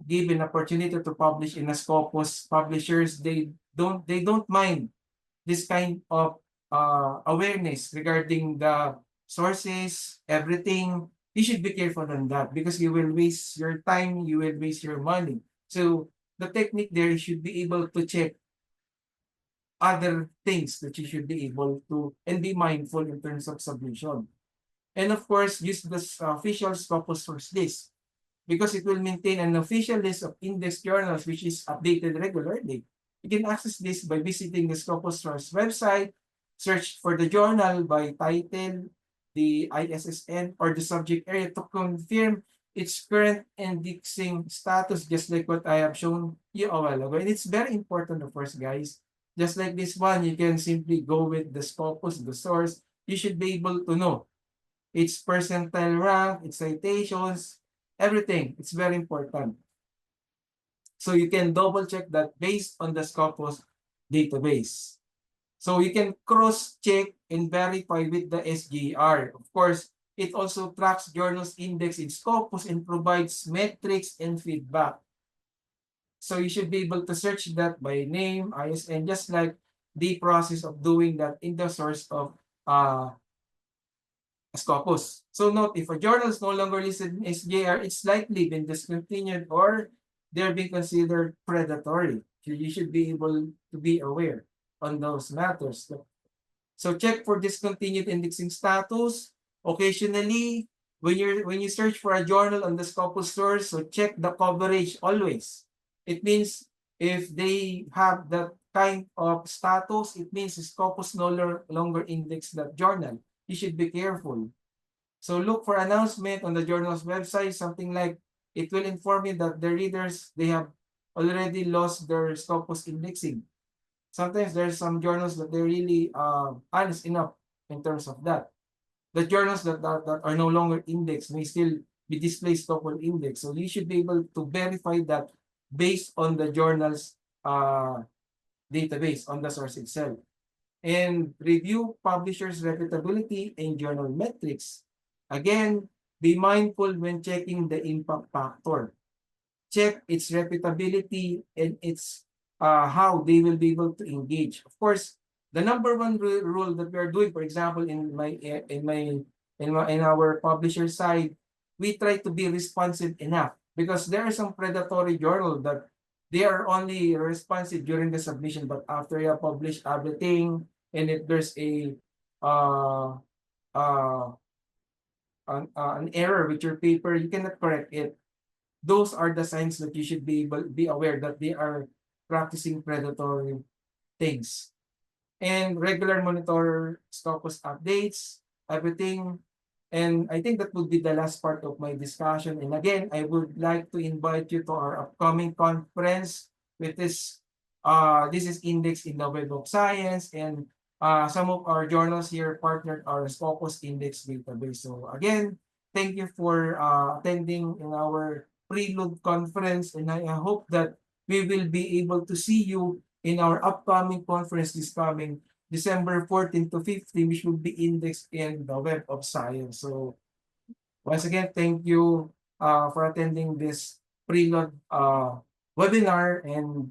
given opportunity to publish in a Scopus publishers, they don't mind this kind of awareness regarding the sources, everything. You should be careful on that, because you will waste your time, you will waste your money. So the technique there, you should be able to check other things that you should be able to, and be mindful in terms of submission. And of course, use the official Scopus source list, because it will maintain an official list of index journals which is updated regularly. You can access this by visiting the Scopus source website, search for the journal by title, the ISSN, or the subject area to confirm its current indexing status, just like what I have shown you a while ago. And it's very important, of course, guys. Just like this one, you can simply go with the Scopus, the source. You should be able to know its percentile rank, its citations, everything. It's very important. So you can double check that based on the Scopus database. So you can cross-check and verify with the SGR. Of course, it also tracks journals index in Scopus and provides metrics and feedback. So you should be able to search that by name, ISN, just like the process of doing that in the source of Scopus. So note, if a journal is no longer listed in SJR, it's likely been discontinued or they're being considered predatory. So you should be able to be aware on those matters. So check for discontinued indexing status. Occasionally, when you search for a journal on the Scopus source, so check the coverage always. It means if they have that kind of status, it means Scopus no longer index that journal. You should be careful. So look for announcement on the journal's website, something like it will inform you that the readers, they have already lost their Scopus indexing. Sometimes there's some journals that they're really honest enough in terms of that. The journals that are no longer indexed may still be displayed Scopus index. So you should be able to verify that based on the journal's database on the source itself. And review publishers' reputability and journal metrics. Again, be mindful when checking the impact factor. Check its reputability and its how they will be able to engage. Of course, the number one rule that we are doing, for example, in our publisher side, we try to be responsive enough, because there are some predatory journal that they are only responsive during the submission, but after you publish everything, and if there's an error with your paper, you cannot correct it. Those are the signs that you should be aware that they are practicing predatory things. And regular monitor Scopus updates, everything. And I think that would be the last part of my discussion. And again, I would like to invite you to our upcoming conference with this. This is indexed in the Web of Science, and some of our journals here partnered our Scopus-Indexed database. So again, thank you for attending in our prelude conference, and I hope that we will be able to see you in our upcoming conference this coming December 14 to 15, which will be indexed in the Web of Science. So once again, thank you for attending this preload webinar, and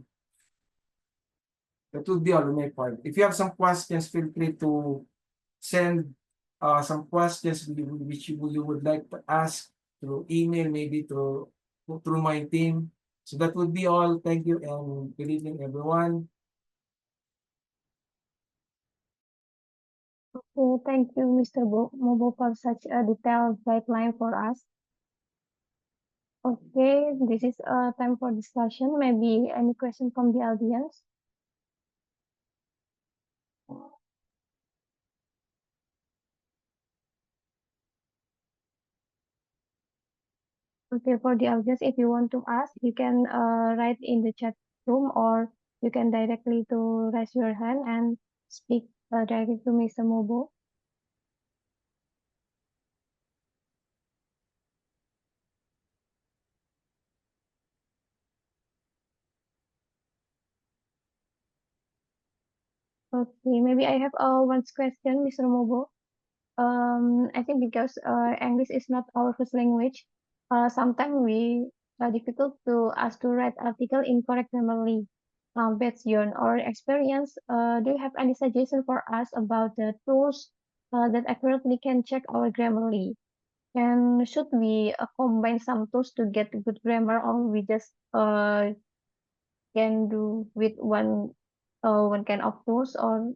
that would be all on my part. If you have some questions, feel free to send some questions which you would like to ask through email, maybe through my team. So that would be all. Thank you and good evening, everyone. Okay, thank you, Mr. Mobo, for such a detailed guideline for us. Okay, this is time for discussion. Maybe any question from the audience? Okay, for the audience, if you want to ask, you can write in the chat room, or you can directly to raise your hand and speak directly to Mr. Mobo. Okay, maybe I have one question, Mr. Mobo. I think because English is not our first language, sometimes we difficult to us to write article incorrect grammarly. Based on our experience, do you have any suggestion for us about the tools that accurately can check our grammarly? And should we combine some tools to get good grammar, or we just can do with one kind of tools, or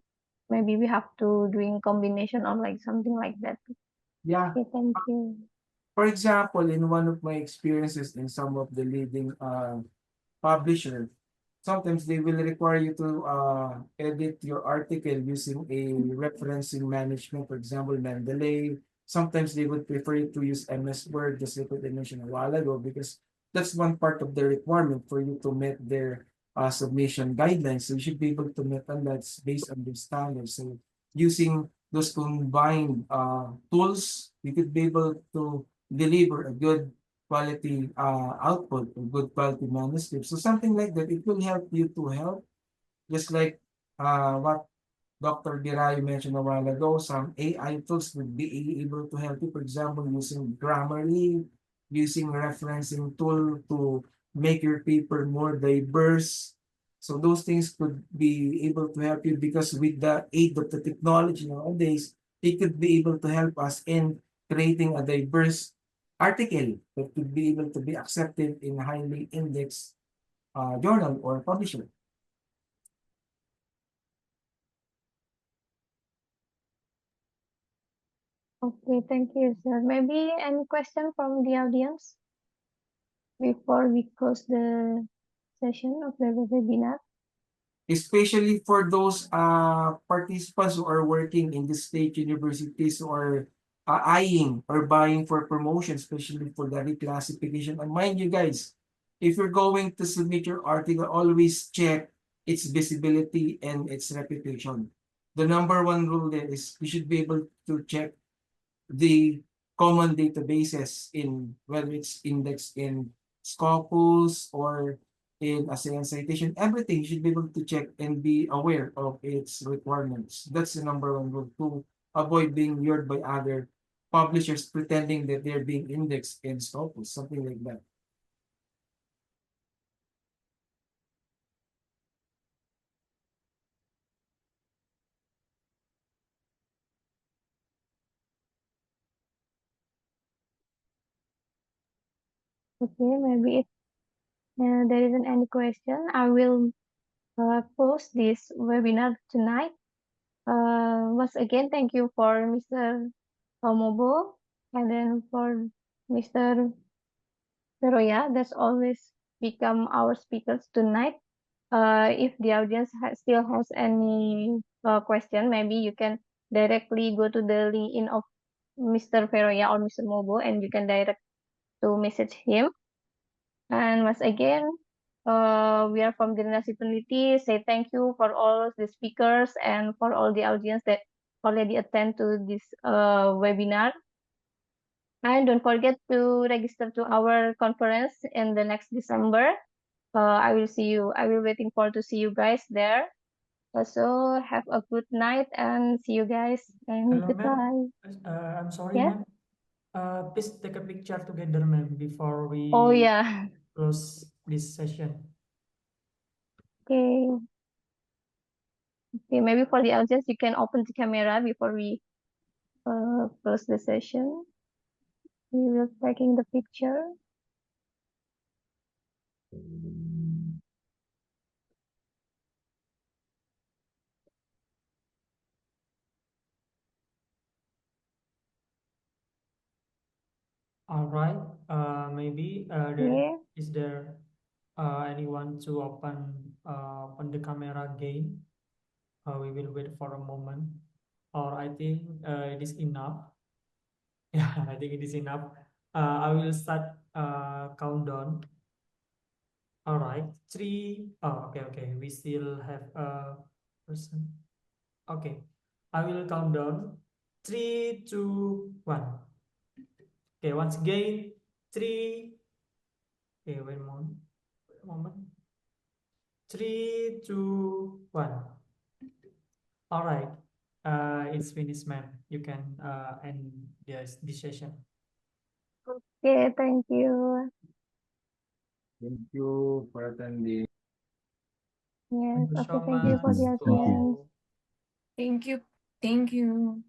maybe we have to doing combination or like something like that? Yeah. Okay, thank you. For example, in one of my experiences in some of the leading publishers, sometimes they will require you to edit your article using a referencing management, for example, Mendeley. Sometimes they would prefer you to use MS Word, just like what I mentioned a while ago, because that's one part of the requirement for you to meet their submission guidelines. So you should be able to meet, and that's based on the standards. So using those combined tools, you could be able to deliver a good quality output, a good quality manuscript. So something like that, it will help you to help, just like what Dr. Giray mentioned a while ago. Some AI tools would be able to help you, for example, using Grammarly, using referencing tool to make your paper more diverse. So those things could be able to help you, because with the aid of the technology nowadays, it could be able to help us in creating a diverse article that could be able to be accepted in a highly indexed journal or publisher. Okay, thank you, sir. Maybe any question from the audience before we close the session of the webinar? Especially for those participants who are working in the state universities, or eyeing or buying for promotion, especially for the reclassification. And mind you guys, if you're going to submit your article, always check its visibility and its reputation. The number one rule there is you should be able to check the common databases, in whether it's indexed in Scopus or in ASEAN citation. Everything you should be able to check and be aware of its requirements. That's the number one rule, to avoid being lured by other publishers pretending that they're being indexed in Scopus, something like that. Okay, maybe if there isn't any question, I will post this webinar tonight. Once again, thank you for Mr. Mobo, and then for Mr. Veroya, that's always become our speakers tonight. If the audience still has any question, maybe you can directly go to the link in of Mr. Veroya or Mr. Mobo, and you can direct to message him. And once again, we are from Generasi Peneliti. Say thank you for all the speakers and for all the audience that already attend to this webinar. And don't forget to register to our conference in the next December. I will see you. I will waiting for to see you guys there. Also, have a good night and see you guys and Hello, goodbye. ma'am. I'm sorry, Yeah. ma'am. Please take a picture together, ma'am, before we Oh yeah. close this session. Okay. Okay. Maybe for the audience, you can open the camera before we close the session. We will taking the picture. All right. Maybe Yeah. is there anyone to open the camera again? We will wait for a moment. Or I think it is enough. Yeah, I think it is enough. I will start countdown. All right, three. Oh, okay. We still have a person. Okay, I will count down. 3, 2, 1. Okay, once again, 3. Okay, wait a moment. 3, 2, 1. All right. It's finished, ma'am. You can end this session. Okay. Thank you. Thank you for attending. Yes. Thank you Okay. so Thank you for much the to audience. all. Thank you. Thank you.